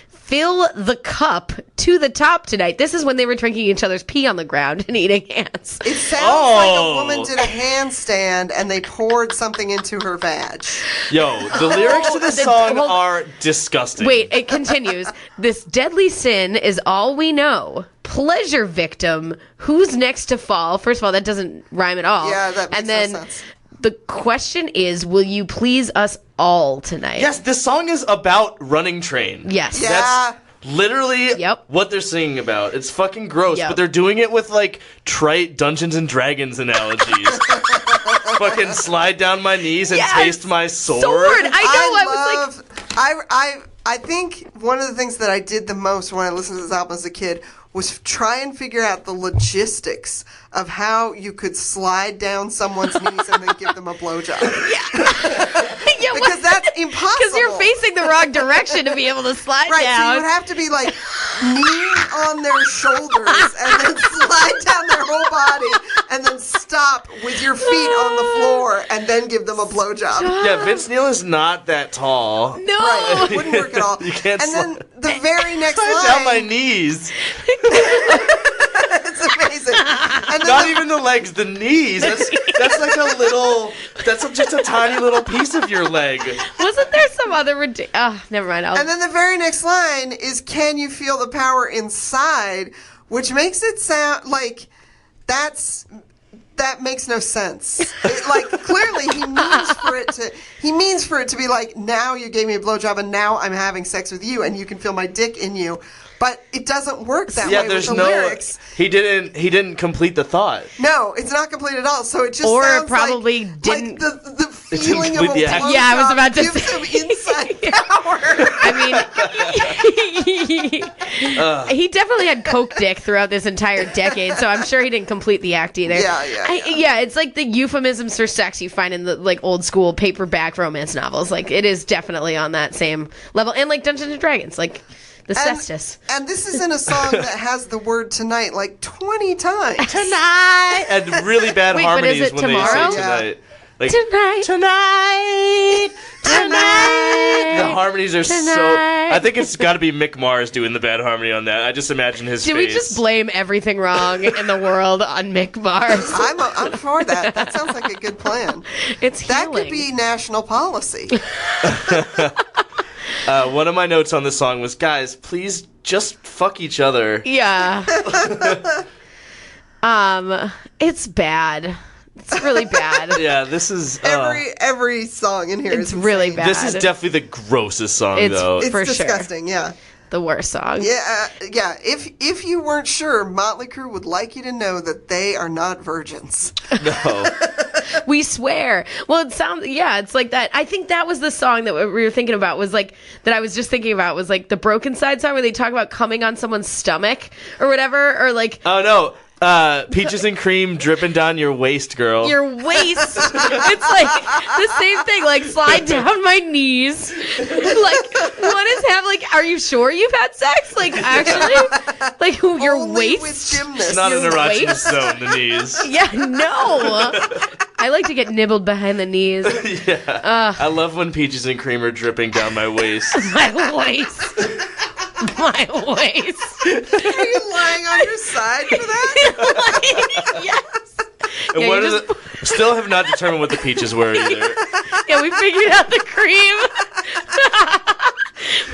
Fill the cup to the top tonight. This is when they were drinking each other's pee on the ground and eating ants. It sounds like a woman did a handstand and they poured something into her vag. Yo, the lyrics to this song are disgusting. Wait, it continues. This deadly sin is all we know. Pleasure victim, who's next to fall? First of all, that doesn't rhyme at all. Yeah, that makes no sense. The question is, will you please us all tonight? Yes, this song is about running train. Yes. Yeah. That's literally what they're singing about. It's fucking gross, but they're doing it with, like, trite Dungeons and Dragons analogies. Fucking slide down my knees and taste my sword. I think one of the things that I did the most when I listened to this album as a kid was try and figure out the logistics of how you could slide down someone's knees and then give them a blowjob. Because that's impossible. Because you're facing the wrong direction to be able to slide down. Right, so you would have to be like knee on their shoulders and then slide down their whole body and then stop with your feet on the floor and then give them a blowjob. Yeah, Vince Neil is not that tall. No. Right, it wouldn't work at all. You can't then the very next line. Slide down my knees. It's amazing. And then Not even the legs, the knees. That's like a little. That's just a tiny little piece of your leg. Wasn't there some other never mind. And then the very next line is, "Can you feel the power inside?" Which makes it sound like that makes no sense. Clearly he means for it to be like, now you gave me a blowjob and now I'm having sex with you and you can feel my dick in you. But it doesn't work that way with the lyrics. He didn't complete the thought. No, it's not complete at all. So it just or sounds probably like, didn't. Like feeling of a Yeah. blowjob Yeah, I was about to gives say. him inside power. I mean, he definitely had coke dick throughout this entire decade, so I'm sure he didn't complete the act either. Yeah. It's like the euphemisms for sex you find in the like old school paperback romance novels. Like it is definitely on that same level, and like Dungeons and Dragons, like the cestus. And this is in a song that has the word tonight like 20 times. Tonight! And really bad Wait, but harmonies is it when tomorrow? they say tonight. Like, Tonight. The harmonies are so... I think it's got to be Mick Mars doing the bad harmony on that. I just imagine his Did face. we just blame everything wrong in the world on Mick Mars? I'm for that. That sounds like a good plan. It's That healing. could be national policy. One of my notes on this song was, guys, please just fuck each other. Yeah. It's bad. It's really bad. Yeah, this is... Every song in here It's is really insane. bad. This is definitely the grossest song, It's- though. It's for sure. disgusting, yeah. The worst song. Yeah, if you weren't sure, Motley Crue would like you to know that they are not virgins. No. We swear. Well, it sounds, it's like that. I think that was the song that we were thinking about was like, that I was just thinking about was like the Broken Side song where they talk about coming on someone's stomach or whatever, or like Oh, no. Peaches and cream dripping down your waist, girl. your waist. It's like the same thing, like slide down my knees. Like, what is happening? Like, are you sure you've had sex? Like, actually? Like, your Only with waist? gymnasts. It's not an your erogenous waist? zone, the knees. Yeah, no. I like to get nibbled behind the knees. I love when peaches and cream are dripping down my waist. My waist. My waist. Are you lying on your side for that? Yes. And Yeah, what you is it? Still have not determined what the peaches were either. Yeah, we figured out the cream.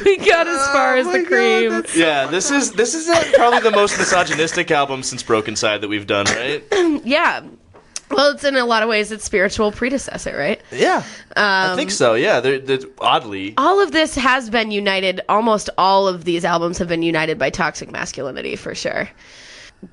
We got as far as Oh the my God, cream. that's- Yeah, this is probably the most misogynistic album since Broken Side that we've done, right? Yeah. Well, it's in a lot of ways its spiritual predecessor, right? Yeah, I think so. Yeah, they're oddly. All of this has been united. Almost all of these albums have been united by toxic masculinity, for sure.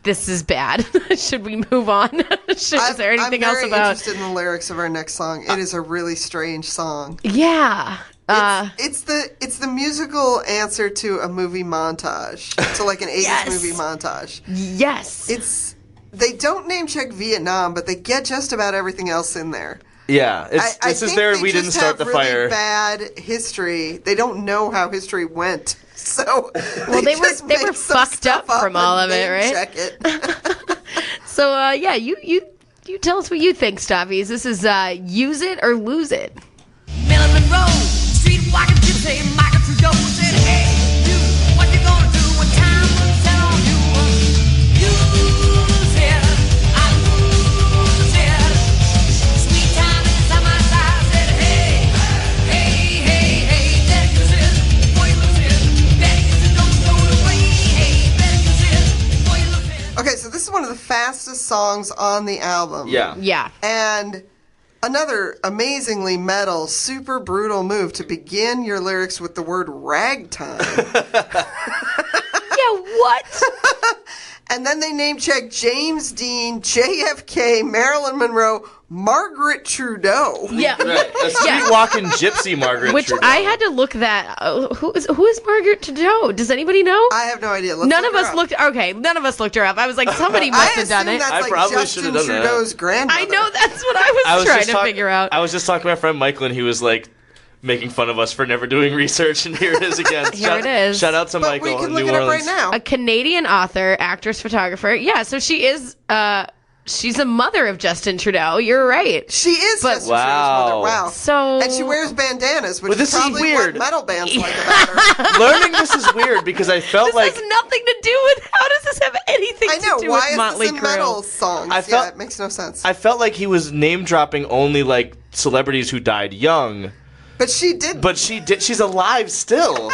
This is bad. Should we move on? Is there anything else I'm very about? interested in the lyrics of our next song. It is a really strange song. Yeah. It's the musical answer to a movie montage, to like an 80s Yes. movie montage. Yes. They don't name check Vietnam, but they get just about everything else in there. Yeah, this is think there. they We didn't just start have the really fire. Bad history. They don't know how history went. So Well, they just were make some fucked stuff up from all and of it, name right? Check it. So, you tell us what you think, Stoppies. This is Use It or Lose It. Marilyn Monroe, street walking gypsy, Michael Trudeau said, hey, you, what you gonna do when time runs out on you? Use it, I lose it. Sweet time inside my side said, hey, hey, hey, hey, better use it, before you lose it. Better use it, don't throw it away. Hey, better use it, before you lose it. Okay, so this is one of the fastest songs on the album. Yeah. Yeah. And another amazingly metal, super brutal move to begin your lyrics with the word ragtime. Yeah, what? And then they name check James Dean, JFK, Marilyn Monroe, Margaret Trudeau. Yeah. Right. A street walking gypsy Margaret Which Trudeau. I had to look that. Who is Margaret Trudeau? Does anybody know? I have no idea. Let's None look of her us up. looked. Okay, none of us looked her up. I was like, somebody I must have done assume it. that's I like probably Justin should've done that. Trudeau's grandmother. I know that's what I was trying to figure out. I was just talking to my friend Michael, and he was like making fun of us for never doing research, and here it is again. Here it is. Shout out to But Michael we can in look New it up Orleans. right now. A Canadian author, actress, photographer. Yeah, so she is. She's a mother of Justin Trudeau. You're right. She is But- Justin Trudeau's mother. Wow. So And she wears bandanas, which Well, this is is probably weird. what metal bands like about her. Learning this is weird because I felt This like has nothing to do with. How does this have anything I know. to do Why with is Motley this in Crue? metal songs? I felt- yeah, it makes no sense. I felt like he was name dropping only like celebrities who died young, but she did. but she's alive still.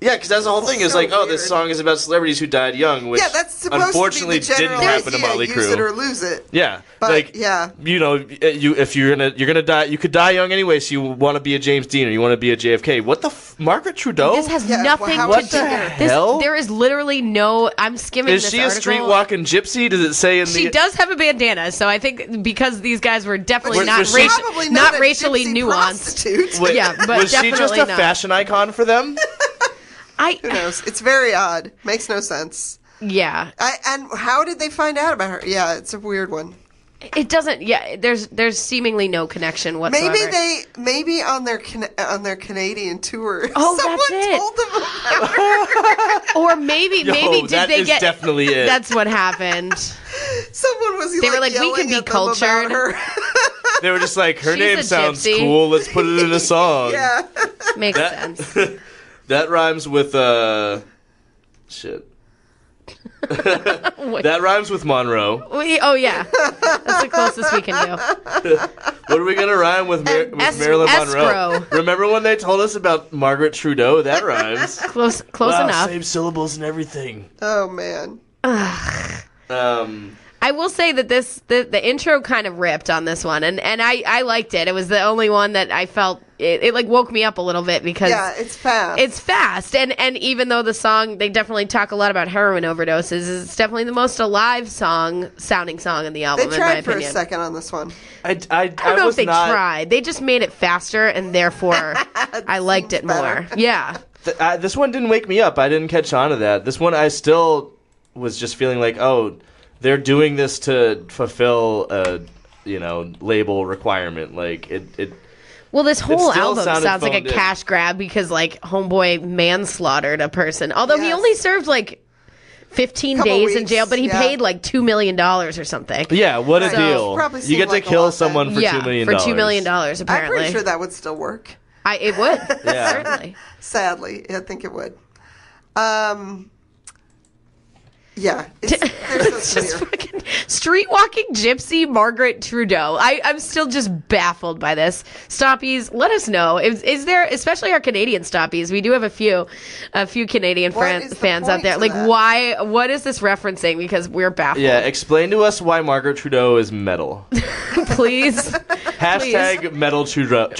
Yeah, because that's the whole thing. Is like, oh, this song is about celebrities who died young, which that's supposed unfortunately to be the didn't happen to Motley Use Crue. it or lose it. Yeah, But, like yeah. if you're gonna die, you could die young anyway. So you want to be a James Dean or you want to be a JFK. What the Margaret Trudeau? This has Yeah, nothing well, to what do. the hell? There is literally no. I'm skimming. Is this she a article. street walking gypsy? Does it say in the? She does have a bandana, so I think because these guys were definitely Was not she- Probably not a racially gypsy nuanced. prostitute. Wait, Yeah, but was she just definitely a not. fashion icon for them? Who knows? It's very odd. Makes no sense. Yeah, And how did they find out about her? Yeah, it's a weird one. it doesn't. Yeah, there's seemingly no connection whatsoever. Maybe on their Canadian tour. Oh, someone that's it. told them about her. Or maybe did that they is get? definitely it. That's what happened. Someone was. They were like, we yelling can be at them about cultured. her. They were just like, her She's name a sounds gypsy. cool. Let's put it in a song. Yeah. Makes That- sense. That rhymes with shit. That rhymes with Monroe. Oh yeah, that's the closest we can do. What are we gonna rhyme with, Es- Marilyn escrow. Monroe? Remember when they told us about Margaret Trudeau? That rhymes. Close Wow, enough. same syllables and everything. Oh man. I will say that the intro kind of ripped on this one, and I liked it. It was the only one that I felt it like woke me up a little bit because Yeah, it's fast. it's fast, and even though the song, they definitely talk a lot about heroin overdoses, it's definitely the most alive sounding song in the They album, in my tried for a opinion. second on this one. I I don't know if they tried. They just made it faster, and therefore I liked it better. more. Yeah. This one didn't wake me up. I didn't catch on to that. This one, I still was just feeling like, oh, they're doing this to fulfill a, label requirement. Like it. Well, this whole still album sounded sounds like a phoned in. cash grab because, like, Homeboy manslaughtered a person. Although he Yes. only served, like, 15 Couple days in weeks, jail, but he yeah. paid, like, $2 million or something. Yeah, what a So- deal! Probably You seemed get to like a kill lot someone then. for Yeah, $2 million. for $2 million, I'm apparently. pretty sure that would still work. It would. Yeah. Certainly. Sadly, I think it would. Yeah, they're It's so just severe. fucking street walking gypsy Margaret Trudeau. I'm still just baffled by this. Stoppies, let us know. Is there, especially our Canadian stoppies? We do have a few Canadian What is the fans out point there. to Like, that? what is this referencing? Because we're baffled. Yeah, explain to us why Margaret Trudeau is metal. Please. Hashtag metal Trudeau.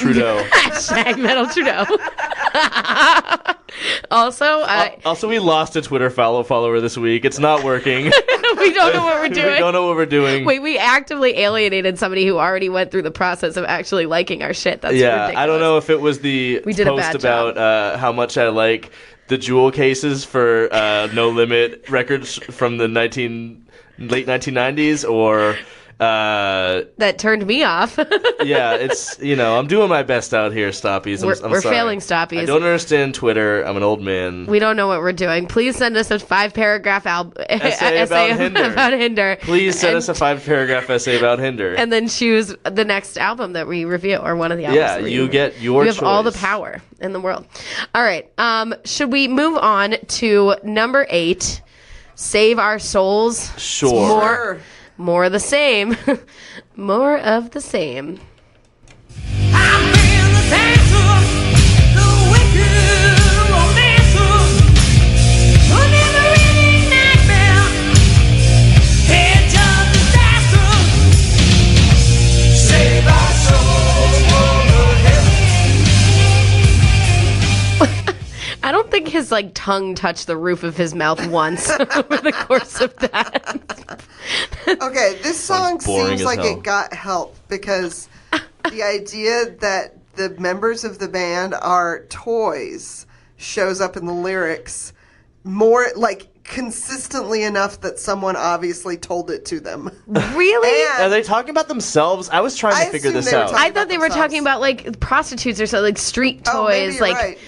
Hashtag metal Trudeau. Also, We lost a Twitter follower this week. It's not working. we don't know what we're doing. We don't know what we're doing. Wait, we actively alienated somebody who already went through the process of actually liking our shit. That's ridiculous. I don't know if it was the We did a post bad about how much I like the jewel cases for No Limit records from the late 1990s or that turned me off. yeah, it's I'm doing my best out here, Stoppies. I'm We're sorry. failing, Stoppies. I don't understand Twitter. I'm an old man. We don't know what we're doing. Please send us a 5-paragraph Essay about Hinder. about Hinder. Please send us a 5-paragraph essay about Hinder. And then choose the next album that we review, or one of the albums. Yeah, that we you review. get your You have all the choice. power in the world. All right. Should we move on to number 8? Save Our Souls. Sure. More of the same. More of the same. I've been the dancer, the wicked romancer, a never-ending nightmare, edge of disaster. Save our souls from the heaven. I don't think his tongue touched the roof of his mouth once over the course of that. Okay, this song boring seems as like hell. it got help because the idea that the members of the band are toys shows up in the lyrics more consistently enough that someone obviously told it to them. Really? And Are they talking about themselves? I was trying to figure assumed this they were out. talking I thought they were themselves. talking about prostitutes or something, street Oh, maybe toys. you're right.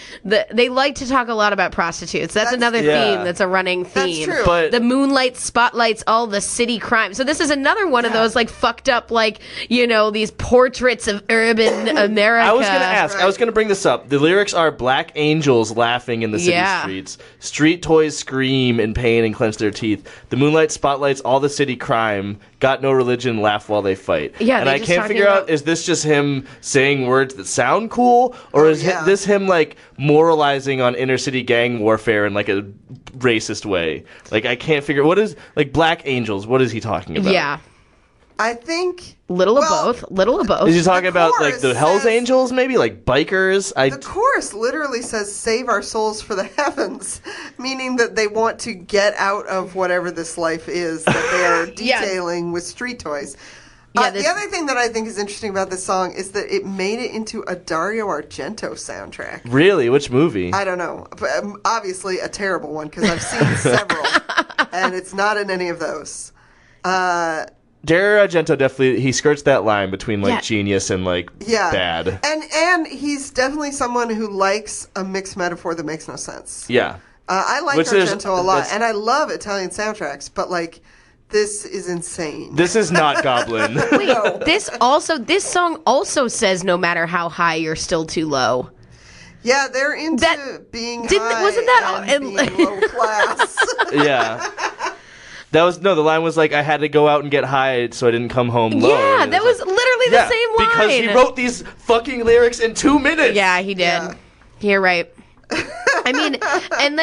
They like to talk a lot about prostitutes. That's another Yeah. theme that's a running theme. true. But- the moonlight spotlights all the city crime. So this is another one of those fucked up these portraits of urban America. I was going to ask. I was going to bring this up. The lyrics are black angels laughing in the city Yeah. streets. Street toys scream and in pain and clench their teeth. The moonlight spotlights all the city crime. Got no religion, laugh while they fight. Yeah, and I can't figure out, is this just him saying words that sound cool, or is this him like moralizing on inner city gang warfare in like a racist way? Like I can't figure what is like Black Angels. What is he talking about? Yeah. I think little of both. Is he talking about like the Hells Angels, maybe like bikers? The chorus literally says "Save our souls for the heavens," meaning that they want to get out of whatever this life is that they are detailing with street toys. The other thing that I think is interesting about this song is that it made it into a Dario Argento soundtrack. Really? Which movie? I don't know. But, obviously a terrible one because I've seen several, and it's not in any of those. Dario Argento definitely, he skirts that line between like genius and like bad. And he's definitely someone who likes a mixed metaphor that makes no sense. Yeah. I like Argento a lot, and I love Italian soundtracks, but like this is insane. This is not Goblin. Wait, this song also says no matter how high you're still too low. Yeah, they're into being high wasn't that and being low class. Yeah. The line was like, I had to go out and get high so I didn't come home low. Yeah, that was literally the same line. Because he wrote these fucking lyrics in 2 minutes. Yeah, he did. Yeah. You're right. I mean, and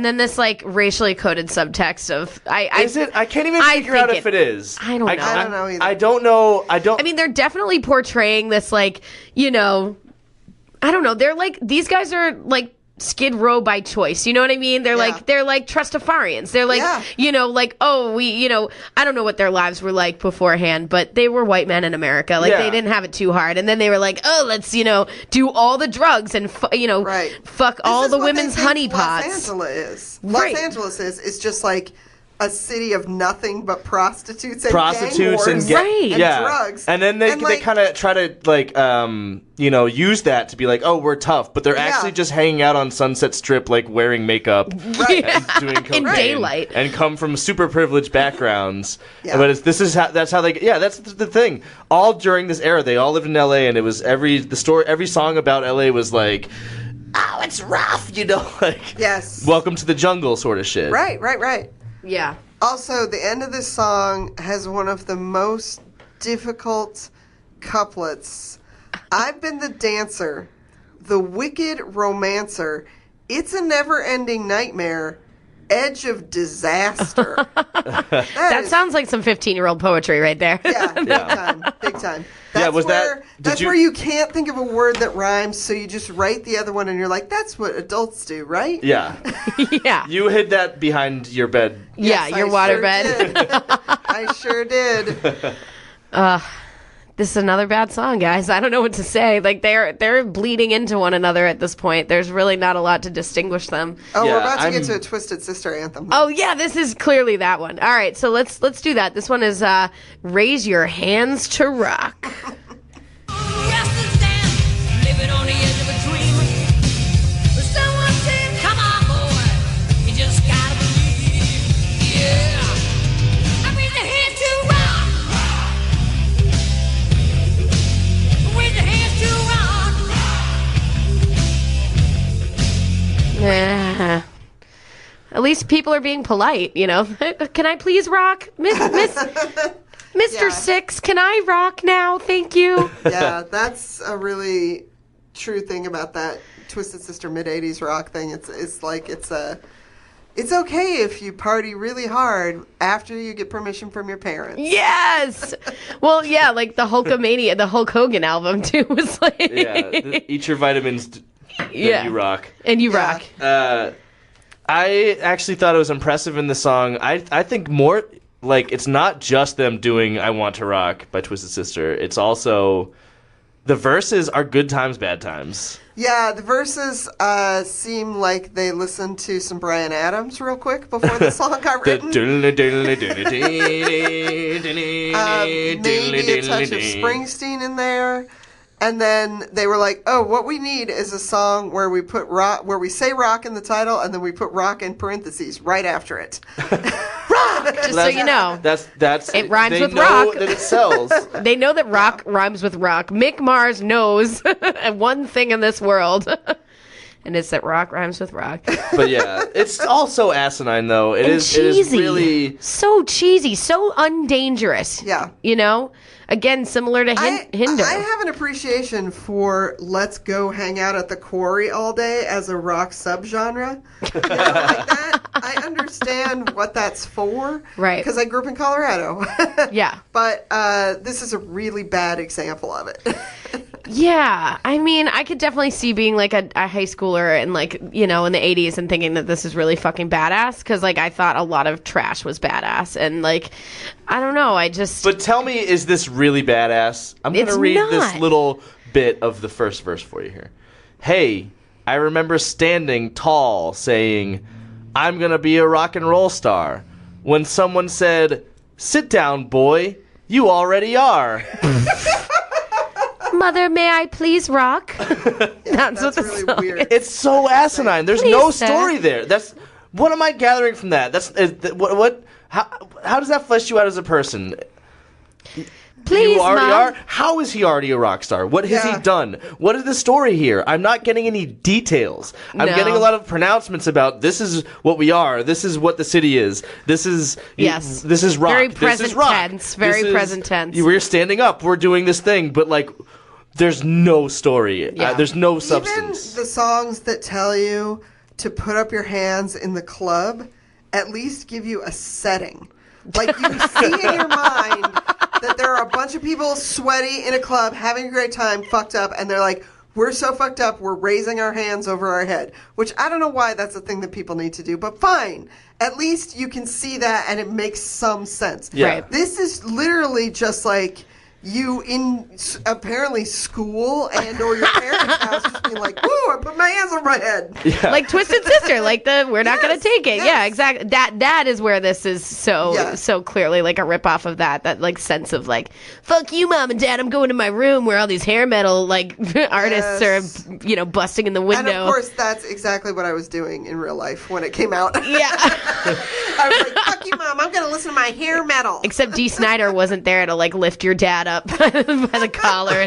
then this like racially coded subtext of is it? I can't even figure out if it is. I don't know. I don't know either. I don't know. I mean, they're definitely portraying this like, I don't know. They're like, these guys are like Skid Row by choice, you know what I mean? They're like Trustafarians. They're like, like, oh, we, I don't know what their lives were like beforehand, but they were white men in America. Like they didn't have it too hard, and then they were like, oh, let's, do all the drugs and fuck all the women's honeypots. Los Angeles is just like a city of nothing but prostitutes and drugs. And then they kind of try to like use that to be like, oh, we're tough, but they're actually just hanging out on Sunset Strip like wearing makeup and doing cocaine in daylight and come from super privileged backgrounds. But that's how they that's the thing. All during this era, they all lived in LA, and it was every song about LA was like, oh, it's rough, like welcome to the jungle sort of shit. Right. Yeah. Also, the end of this song has one of the most difficult couplets. I've been the dancer, the wicked romancer. It's a never-ending nightmare. Edge of disaster. That sounds like some 15-year-old poetry right there. Yeah, big time. That's where you can't think of a word that rhymes, so you just write the other one, and you're like, that's what adults do, right? Yeah. Yeah. You hid that behind your bed. Yes, your waterbed. I sure did. This is another bad song, guys. I don't know what to say. Like they're bleeding into one another at this point. There's really not a lot to distinguish them. Oh, we're about to get to a Twisted Sister anthem. Oh yeah, this is clearly that one. All right, so let's do that. This one is Raise Your Hands to Rock. At least people are being polite, Can I please rock? Mr. Six, can I rock now? Thank you. Yeah, that's a really true thing about that Twisted Sister mid-'80s rock thing. It's okay if you party really hard after you get permission from your parents. Yes. Well, yeah, like the Hulkamania, the Hulk Hogan album too was like. Yeah, eat your vitamins. You rock. And you rock. I actually thought it was impressive in the song. I think more like it's not just them doing "I Want to Rock" by Twisted Sister. It's also the verses are good times, bad times. Yeah, the verses seem like they listened to some Bryan Adams real quick before the song got written. Maybe a touch of Springsteen in there. And then they were like, "Oh, what we need is a song where we put rock, where we say rock in the title, and then we put rock in parentheses right after it." Rock, just so you know. That's it rhymes with They rock. know that it sells. They know that rock rhymes with rock. Mick Mars knows one thing in this world. And it's that rock rhymes with rock. But yeah, it's all so asinine, though. It and is really... So cheesy, so undangerous. Yeah. You know? Again, similar to Hinder. I have an appreciation for let's go hang out at the quarry all day as a rock subgenre. You know, like that. I understand what that's for. Right. Because I grew up in Colorado. Yeah. But this is a really bad example of it. Yeah, I mean, I could definitely see being like a high schooler and like, you know, in the 80s and thinking that this is really fucking badass because like I thought a lot of trash was badass and like, I don't know, But tell me, is this really badass? I'm going to read this little bit of the first verse for you here. Hey, I remember standing tall saying, I'm going to be a rock and roll star. When someone said, sit down, boy, you already are. Mother, may I please rock? That's what the really song weird. is. It's so asinine. There's Please, no sir. story there. What am I gathering from that? How does that flesh you out as a person? Please, you already Mom. are? How is he already a rock star? What has Yeah. he done? What is the story here? I'm not getting any details. I'm No. getting a lot of pronouncements about this is what we are. This is what the city is. This is Yes. This is rock. Very This present is rock. tense. Very This is- present tense. We're standing up. We're doing this thing. But like, there's no story. Yeah. There's no Even substance. the songs that tell you to put up your hands in the club at least give you a setting. Like you see in your mind that there are a bunch of people sweaty in a club having a great time, fucked up, and they're like, we're so fucked up, we're raising our hands over our head. Which I don't know why that's a thing that people need to do, but fine. At least you can see that and it makes some sense. Yeah. Right. This is literally just like you in apparently school and or your parents' house just being like, woo, I put my hands on my head. Yeah. Like Twisted Sister, like we're not gonna Yes, take it. yes. Yeah, exactly. That is where this is so Yeah. clearly like a ripoff of that like sense of like, fuck you, Mom and Dad, I'm going to my room where all these hair metal like artists Yes. are, you know, busting in the window. And of course, that's exactly what I was doing in real life when it came out. Yeah. I was like, fuck you, Mom, I'm going to listen to my hair metal. Except Dee Snider wasn't there to like lift your dad up by the collar.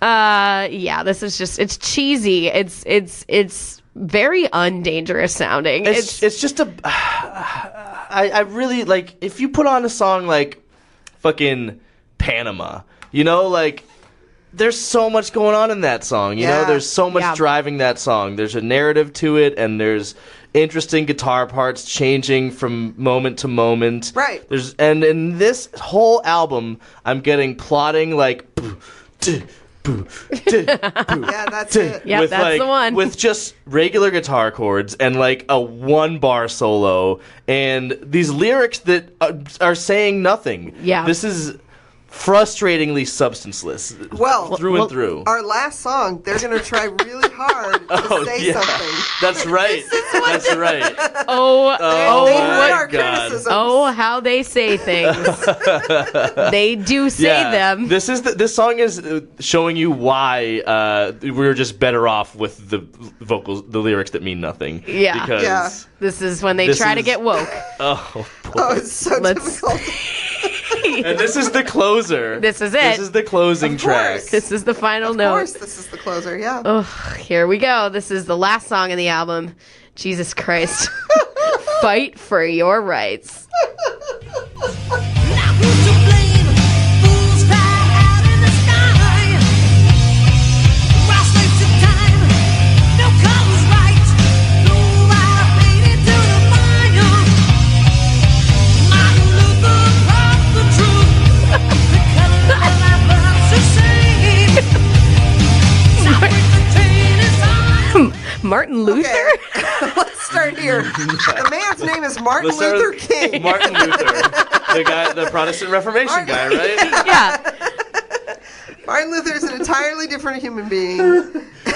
Yeah, this is just, it's cheesy. It's very undangerous sounding. It's just a. I really like if you put on a song like fucking Panama, you know, like there's so much going on in that song, you know, Yeah. there's so much Yeah. driving that song. There's a narrative to it, and there's interesting guitar parts changing from moment to moment. Right. And in this whole album, I'm getting plotting like. Yeah, that's it. Yeah, with that's like, the one. with just regular guitar chords and like a 1-bar solo and these lyrics that are saying nothing. Yeah. This is frustratingly substanceless. Well, through and through. Our last song, they're going to try really hard to say something. That's right. That's right. They heard my our God. criticisms. Oh, how they say things. They do say them. This song is showing you why we're just better off with the vocals, the lyrics that mean nothing. Yeah. Because Yeah. This is when they This try to is- get woke. oh boy. Oh, it's so Let's- difficult. And this is the closer. This is This it. is the closing Of track. course. This is the final Of note. course, this is the closer, yeah. Oh, here we go. This is the last song in the album. Jesus Christ. Fight for your rights. Now who's to blame? Fools cry out in the sky. While slaves of time, no color's right. No light faded to the fire. Martin Luther brought the truth. The color of our blood's the same. Now break the chain inside. Martin Luther? Okay, let's start here. The man's name is Martin Let's start Luther with King. Martin Luther, the Protestant Reformation guy, right? Yeah. Martin Luther is an entirely different human being.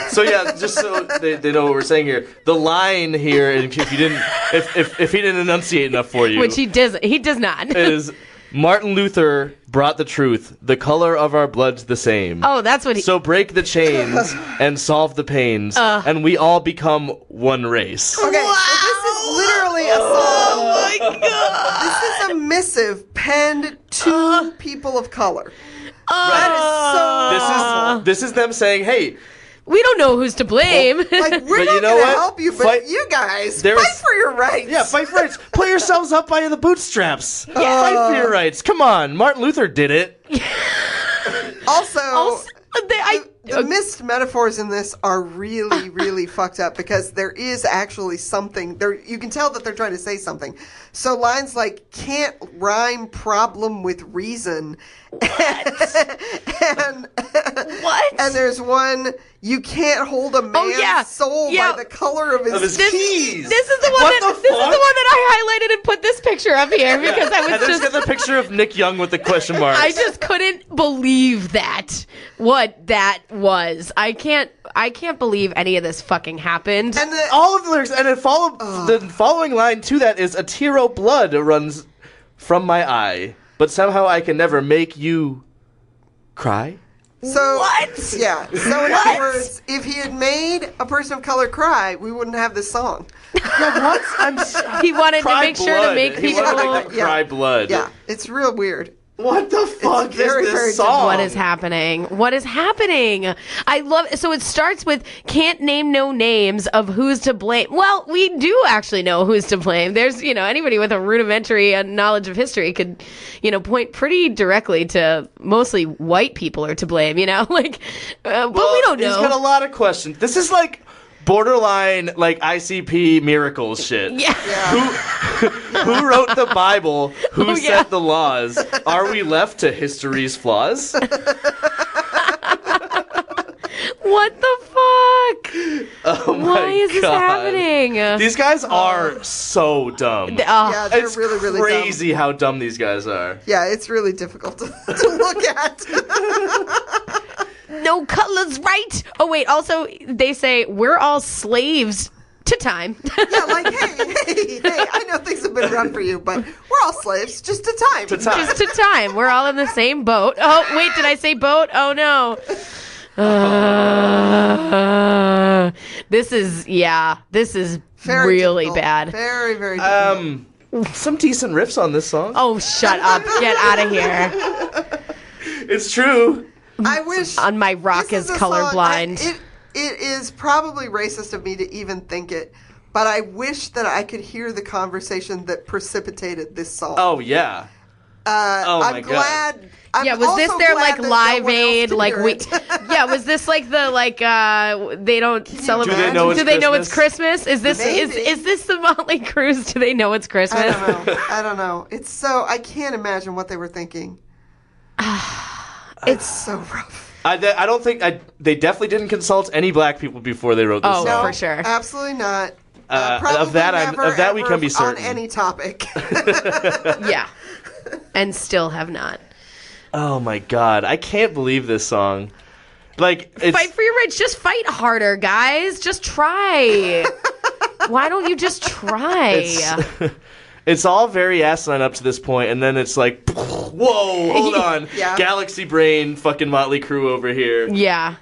So yeah, just so they know what we're saying here. The line here, and if you didn't, if he didn't enunciate enough for you, Which he does not. is Martin Luther brought the truth. The color of our blood's the same. Oh, that's what he... So break the chains and solve the pains, and we all become one race. Okay, so this is literally a song. Oh my god! This is a missive penned to people of color. That is so. This is them saying, "Hey, we don't know who's to blame." Like, we're not going to help you, but you guys, fight for your rights. Yeah, fight for rights. Pull yourselves up by the bootstraps. Fight for your rights. Come on, Martin Luther did it. Also the missed metaphors in this are really, really fucked up because there is actually something there. You can tell that they're trying to say something. So lines like "can't rhyme problem with reason," and what? And there's one, "you can't hold a man's soul by the color of his keys." This is the one that I highlighted and put this picture up here because I was just got the picture of Nick Young with the question mark. I just couldn't believe that. What that was. I can't believe any of this fucking happened. And all of the lyrics, and the following line to that is, "a tear o' blood runs from my eye, but somehow I can never make you cry." So what? Yeah. So in other words, if he had made a person of color cry, we wouldn't have this song. Yeah, what? He wanted to make sure to make people cry blood. Yeah, it's real weird. What the fuck very, is this very song? What is happening? What is happening? I love so it starts with "can't name no names of who's to blame." Well, we do actually know who's to blame. There's, anybody with a rudimentary knowledge of history could, point pretty directly to mostly white people are to blame, but we don't know. He's got a lot of questions. This is like borderline like ICP miracles shit. Yeah. Who wrote the Bible? Who set the laws? Are we left to history's flaws? What the fuck? Oh my Why is this happening? These guys are so dumb. Yeah, they're it's really, really crazy dumb. how dumb these guys are. Yeah, it's really difficult to look at. No colors right. Oh wait, also they say we're all slaves to time. Yeah, like hey, I know things have been rough for you, but we're all slaves just to time. Just to time. We're all in the same boat. Oh wait, did I say boat? Oh no. This is very really difficult. bad. Very, very difficult. Some decent riffs on this song. Oh, shut up. Get out of here. It's true. I wish on my rock is colorblind. It is probably racist of me to even think it, but I wish that I could hear the conversation that precipitated this song. Oh yeah. I'm glad. I'm was this also their glad like that Live no one else Aid can like hear we? it. Yeah, was this like the they don't celebrate? Do they know it's Christmas? Is this is this the Motley Crue? Do they know it's Christmas? I don't know. It's so I can't imagine what they were thinking. It's so rough. I don't think they definitely didn't consult any black people before they wrote this song. No, for sure. Absolutely not. Of that we can be certain. On any topic. Yeah. And still have not. Oh my god, I can't believe this song. Like, fight for your rights. Just fight harder, guys. Just try. Why don't you just try? It's all very asinine up to this point, and then it's like, whoa, hold on. Yeah. Galaxy brain, fucking Motley Crue over here. Yeah.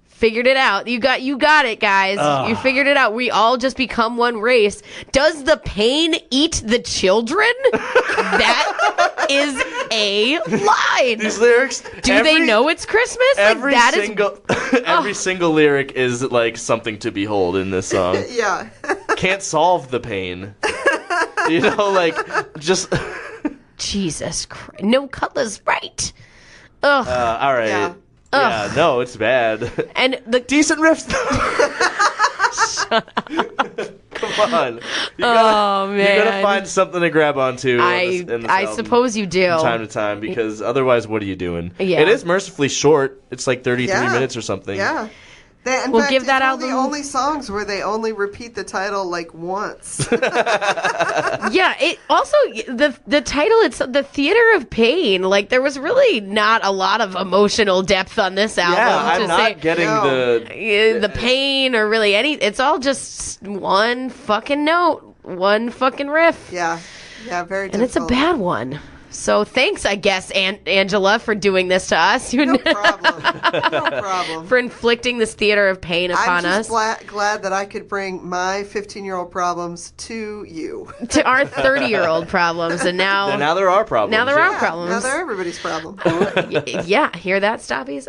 Figured it out. You got it, guys. You figured it out. We all just become one race. Does the pain eat the children? That is a line. These lyrics. Do they know it's Christmas? Every single lyric is like something to behold in this song. Yeah. Can't solve the pain. Just. Jesus Christ. No colors right. Ugh. All right. Yeah. Yeah, no, it's bad. And the decent riffs. Come on. You gotta find something to grab onto. I suppose you do. From time to time, because otherwise, what are you doing? Yeah. It is mercifully short. It's like 33 minutes or something. Yeah. In we'll fact, give that it's album. One of the only songs where they only repeat the title like once. Yeah. It also the title. It's the Theater of Pain. Like there was really not a lot of emotional depth on this album. Yeah, I'm not getting the pain or really any. It's all just one fucking note, one fucking riff. Yeah. Yeah. Very. And it's a bad one. So thanks, I guess, Angela, for doing this to us. No problem. No problem. For inflicting this theater of pain upon I'm us. just glad that I could bring my 15-year-old problems to you. To our 30-year-old problems, and now there are problems. Now there are problems. Now they're everybody's problem. Yeah, hear that, Stoppies?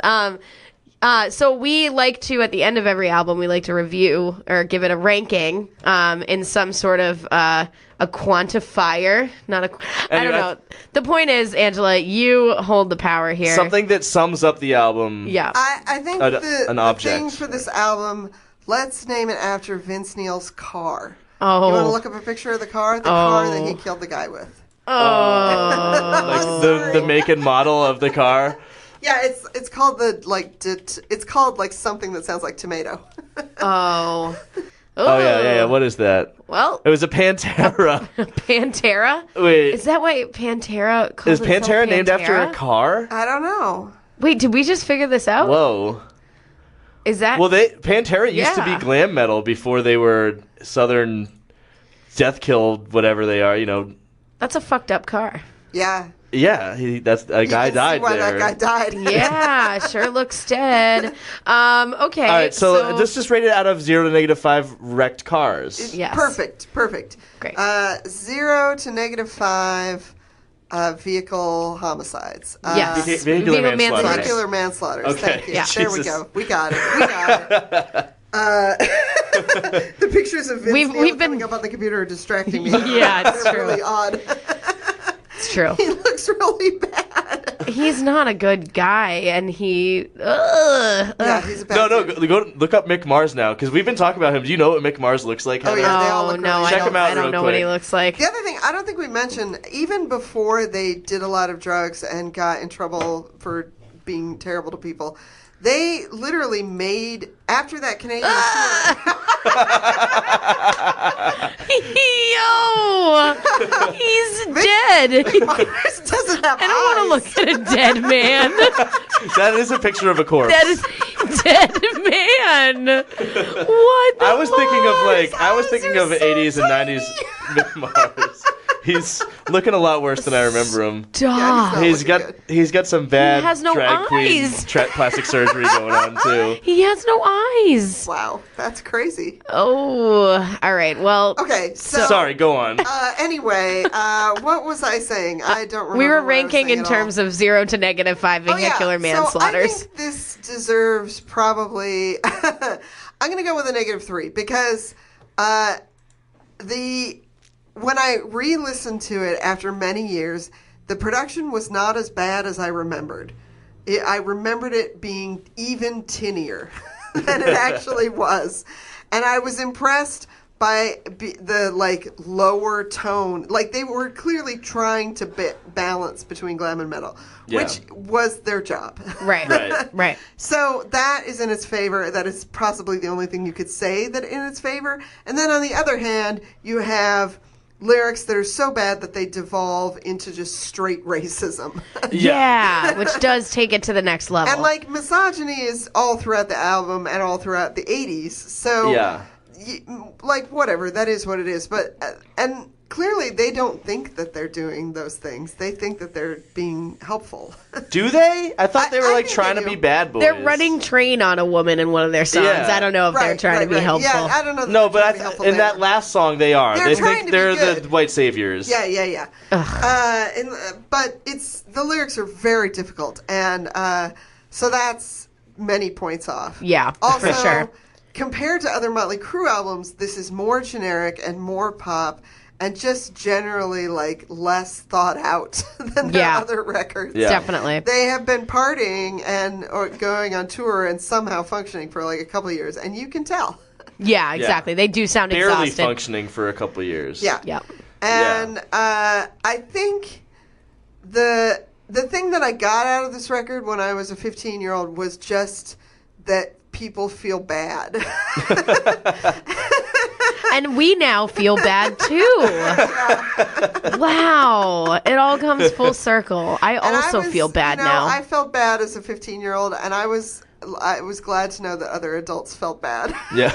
So we like to, at the end of every album, we like to review or give it a ranking in some sort of a quantifier. I don't know. The point is, Angela, you hold the power here. Something that sums up the album. Yeah. I think an object. thing for this album, let's name it after Vince Neil's car. Oh. You want to look up a picture of the car? The car that he killed the guy with. Like the make and model of the car. Yeah, it's called it's called something that sounds like tomato. Oh. Oh yeah. What is that? Well, it was a Pantera. Pantera? Wait, is that why Pantera calls is Pantera named after a car? I don't know. Wait, did we just figure this out? Whoa. Is that? Well, Pantera used to be glam metal before they were Southern death kill, whatever they are. That's a fucked up car. Yeah. Yeah, that's a guy died why there. that guy died. Yeah, sure looks dead. Okay. All right, so this is rated out of 0 to -5 wrecked cars. Yes. Perfect. Great. 0 to -5 vehicle homicides. Yes. Vehicular manslaughter. Vehicular manslaughter. Okay. Thank you. Yeah. There we go. We got it. The pictures of Vince Neil coming up on the computer are distracting me. Yeah, it's They're true. really odd. It's true. He looks really bad. He's not a good guy, and he. Yeah, he's a bad dude. Go look up Mick Mars now, because we've been talking about him. Do you know what Mick Mars looks like? Oh, yeah, they all Oh look no, really Check him out I don't real know what he quick. looks like. The other thing, I don't think we mentioned, even before they did a lot of drugs and got in trouble for being terrible to people, they literally made, after that Canadian tour... Yo! He's dead. Mars doesn't have I don't want to look at a dead man. That is a picture of a corpse. That is a dead man. What the I was thinking of eyes are 80s and 90s Mick Mars. He's looking a lot worse than I remember him. Stop. Yeah, He's got some bad He has no drag queen eyes. plastic surgery going on too. He has no eyes. Wow, that's crazy. Oh, all right. Well, Okay, so... Sorry, go on. Anyway, what was I saying? I don't remember. we were what I was ranking saying in at all. terms of 0 to -5 vehicular manslaughters. So I think this deserves probably... I'm going to go with a -3 because when I re-listened to it after many years, the production was not as bad as I remembered. I remembered it being even tinnier than it actually was. And I was impressed by the lower tone. Like, they were clearly trying to balance between glam and metal, which was their job. Right. So that is in its favor. That is possibly the only thing you could say that in its favor. And then on the other hand, you have lyrics that are so bad that they devolve into just straight racism. Yeah, which does take it to the next level. And misogyny is all throughout the album and all throughout the 80s. So whatever, that is what it is. But and clearly they don't think that they're doing those things. They think that they're being helpful. Do they? I thought they were I think trying they to do. be bad boys. they're running train on a woman in one of their songs. Yeah. I don't know if they're trying to be helpful. Yeah, I don't know. That No, they're trying but to be helpful in there. that last song they are. They're They trying think to be they're good. the white saviors. Yeah. But the lyrics are very difficult, and so that's many points off. Yeah, Also, for sure. compared to other Motley Crue albums, this is more generic and more pop, and just generally less thought out than their other records. Yeah. Definitely. They have been partying or going on tour and somehow functioning for a couple of years, and you can tell. Yeah, exactly. They do sound Barely exhausted. functioning for a couple years. Yeah. Yeah. And I think the thing that I got out of this record when I was a 15-year-old was just that people feel bad. And we now feel bad too. Wow. It all comes full circle. I also feel bad now. I felt bad as a 15-year-old, and I was I was glad to know that other adults felt bad. Yeah.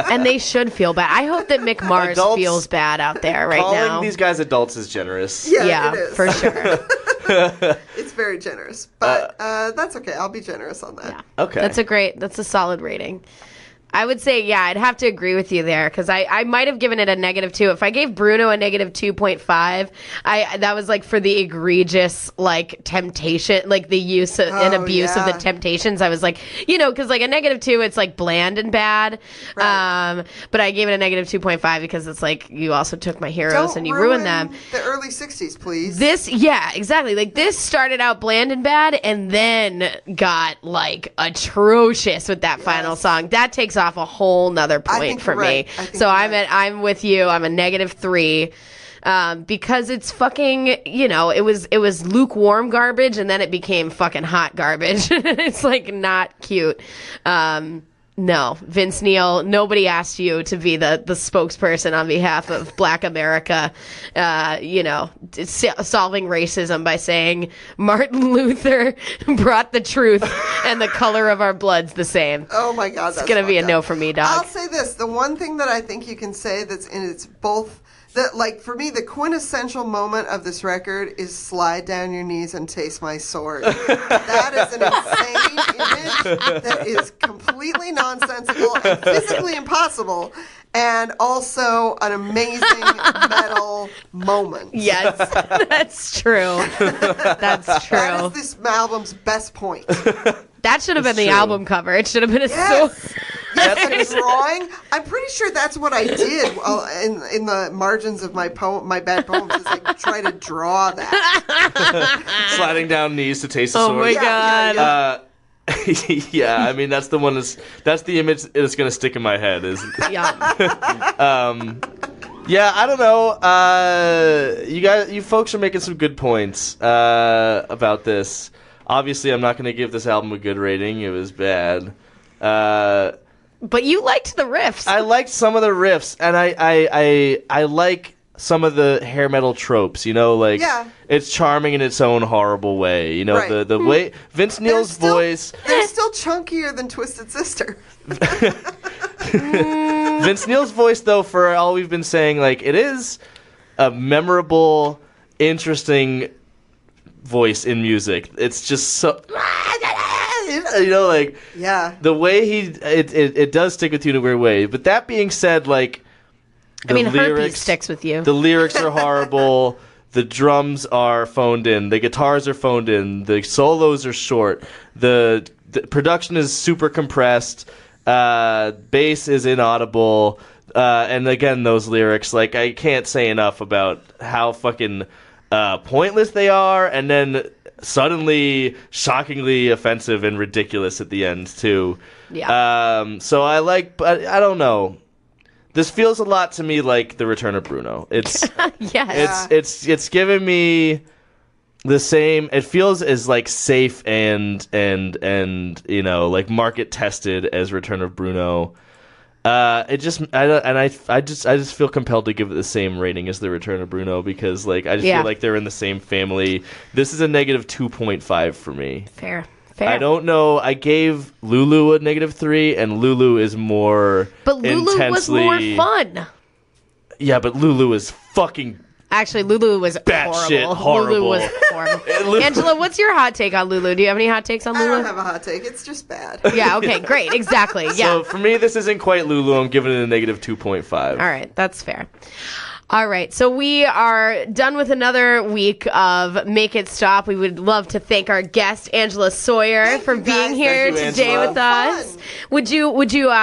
And they should feel bad. I hope that Mick Mars Adults- feels bad out there right Calling now. these guys adults is generous. Yeah, it is. for sure. It's very generous, but that's okay. I'll be generous on that. Yeah. Okay. That's a solid rating. I would say, yeah, I'd have to agree with you there because I might have given it a -2. If I gave Bruno a -2.5, that was like for the egregious like temptation, like the use and abuse of the temptations. I was like, because like a -2, it's like bland and bad. Right. But I gave it a -2.5 because it's like you also took my heroes Don't and you ruin ruined them. the early 60s, please. Yeah, exactly. Like this started out bland and bad and then got like atrocious with that final song. That takes off a whole nother point for me. So I'm with you. I'm a -3. Because it's fucking, it was lukewarm garbage and then it became fucking hot garbage. It's like not cute. No, Vince Neil, nobody asked you to be the spokesperson on behalf of Black America, solving racism by saying Martin Luther brought the truth and the color of our blood's the same. Oh my God, that's It's going to be a fucked no up. for me, dog. I'll say this. The one thing that I think you can say that's in it's both... That, for me, the quintessential moment of this record is slide down your knees and taste my sword. That is an insane image that is completely nonsensical and physically impossible, and also an amazing metal moment. Yes, that's true. That's true. That is this album's best point. That should have been the true. album cover. It should have been a Yes. Yes, a drawing. I'm pretty sure that's what I did in the margins of my bad poems. Is like try to draw that. Sliding down knees to taste the Oh sword. my God. Yeah, I mean that's the one that's the image that's gonna stick in my head. Yeah. Yeah, I don't know. You folks are making some good points about this. Obviously, I'm not gonna give this album a good rating. It was bad. But you liked the riffs. I liked some of the riffs, and I like some of the hair metal tropes. It's charming in its own horrible way. Right. The way Vince Neil's voice. They're still chunkier than Twisted Sister. Vince Neil's voice, though, for all we've been saying, it is a memorable, interesting voice in music. It's just so... Yeah. The way it does stick with you in a weird way. But that being said, herpes sticks with you. The lyrics are horrible. The drums are phoned in. The guitars are phoned in. The solos are short. The production is super compressed. Bass is inaudible. And again, those lyrics, I can't say enough about how fucking pointless they are. And then suddenly shockingly offensive and ridiculous at the end too. Yeah. So but I don't know. This feels a lot to me like the Return of Bruno. It's yes. it's giving me the same. It feels as safe and market tested as Return of Bruno. I just feel compelled to give it the same rating as the Return of Bruno because I just feel like they're in the same family. This is a -2.5 for me. Fair. I don't know. I gave Lulu a -3, and Lulu is more. But Lulu was more fun. Yeah, but Lulu is fucking. Actually, Lulu was horrible. Lulu was horrible. Angela, what's your hot take on Lulu? Do you have any hot takes on Lulu? I don't have a hot take. It's just bad. Yeah, okay, great. Exactly. Yeah. So for me, this isn't quite Lulu. I'm giving it a -2.5. All right, that's fair. All right, so we are done with another week of Make It Stop. We would love to thank our guest, Angela Sawyer, for being here today Angela. with us. Would you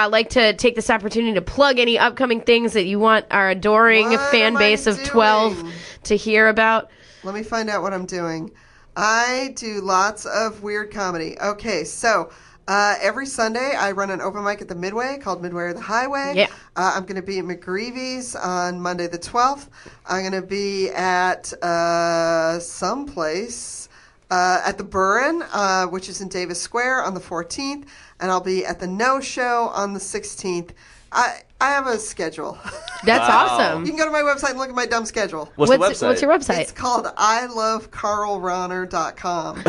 like to take this opportunity to plug any upcoming things that you want our adoring What fan am base I of 12 doing? to hear about? Let me find out what I'm doing. I do lots of weird comedy. Okay, so every Sunday I run an open mic at the Midway called Midway or the Highway. Yeah. I'm going to be at McGreevy's on Monday the 12th. I'm going to be at someplace at the Burren, which is in Davis Square, on the 14th. And I'll be at the No Show on the 16th. I have a schedule. That's Wow. awesome. You can go to my website and look at my dumb schedule. What's the website? What's your website? It's called ilovecarlronner.com.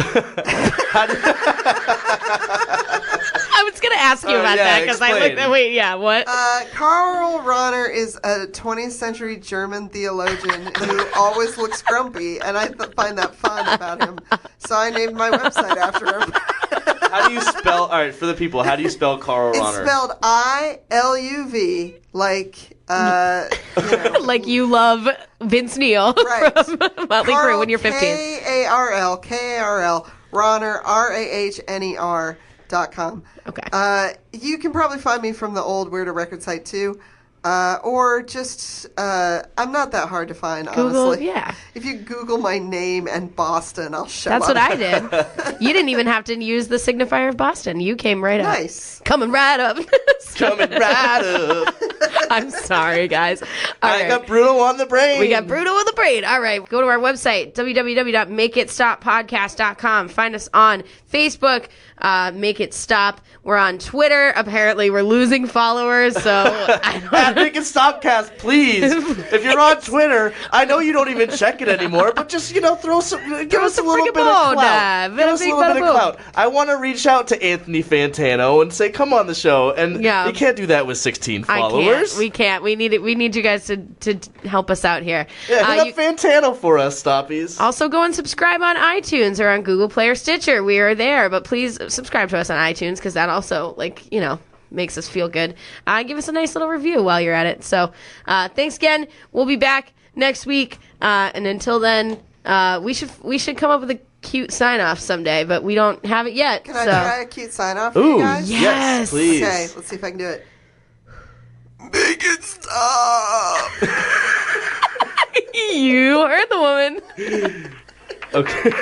going to ask you about that because I looked at, wait, yeah, what? Karl Rahner is a 20th century German theologian who always looks grumpy, and I find that fun about him. So I named my website after him. How do you spell, all right, for the people, how do you spell Karl Rahner? It's spelled ILUV, like, like you love Vince Neil from Motley Crue when you're 15. Karl, Rahner, RAHNER.com. Okay. You can probably find me from the old Weirdo Record site, too. Or just, I'm not that hard to find, Google, honestly. yeah. If you Google my name and Boston, I'll show up. That's what I did. You didn't even have to use the signifier of Boston. You came right up. Nice. Coming right up. Coming right up. I'm sorry, guys. I got Bruno on the brain. We got Bruno on the brain. All right. Go to our website, www.makeitstoppodcast.com. Find us on Facebook, Make It Stop. We're on Twitter. Apparently, we're losing followers, so I don't Make It Stopcast, please. If you're on Twitter, I know you don't even check it anymore, but just, give us a little bit of clout. Give us a little bit of clout. I want to reach out to Anthony Fantano and say, come on the show. And you can't do that with 16 followers. We can't. We need you guys to help us out here. Yeah, hit up Fantano for us, Stoppies. Also, go and subscribe on iTunes or on Google Play or Stitcher. We are there, but please subscribe to us on iTunes because that also, makes us feel good. Give us a nice little review while you're at it. So, thanks again. We'll be back next week. And until then, we should come up with a cute sign-off someday, but we don't have it yet. Can I try a cute sign-off for you guys? Yes, please. Okay, let's see if I can do it. Make it stop! You heard the woman. Okay.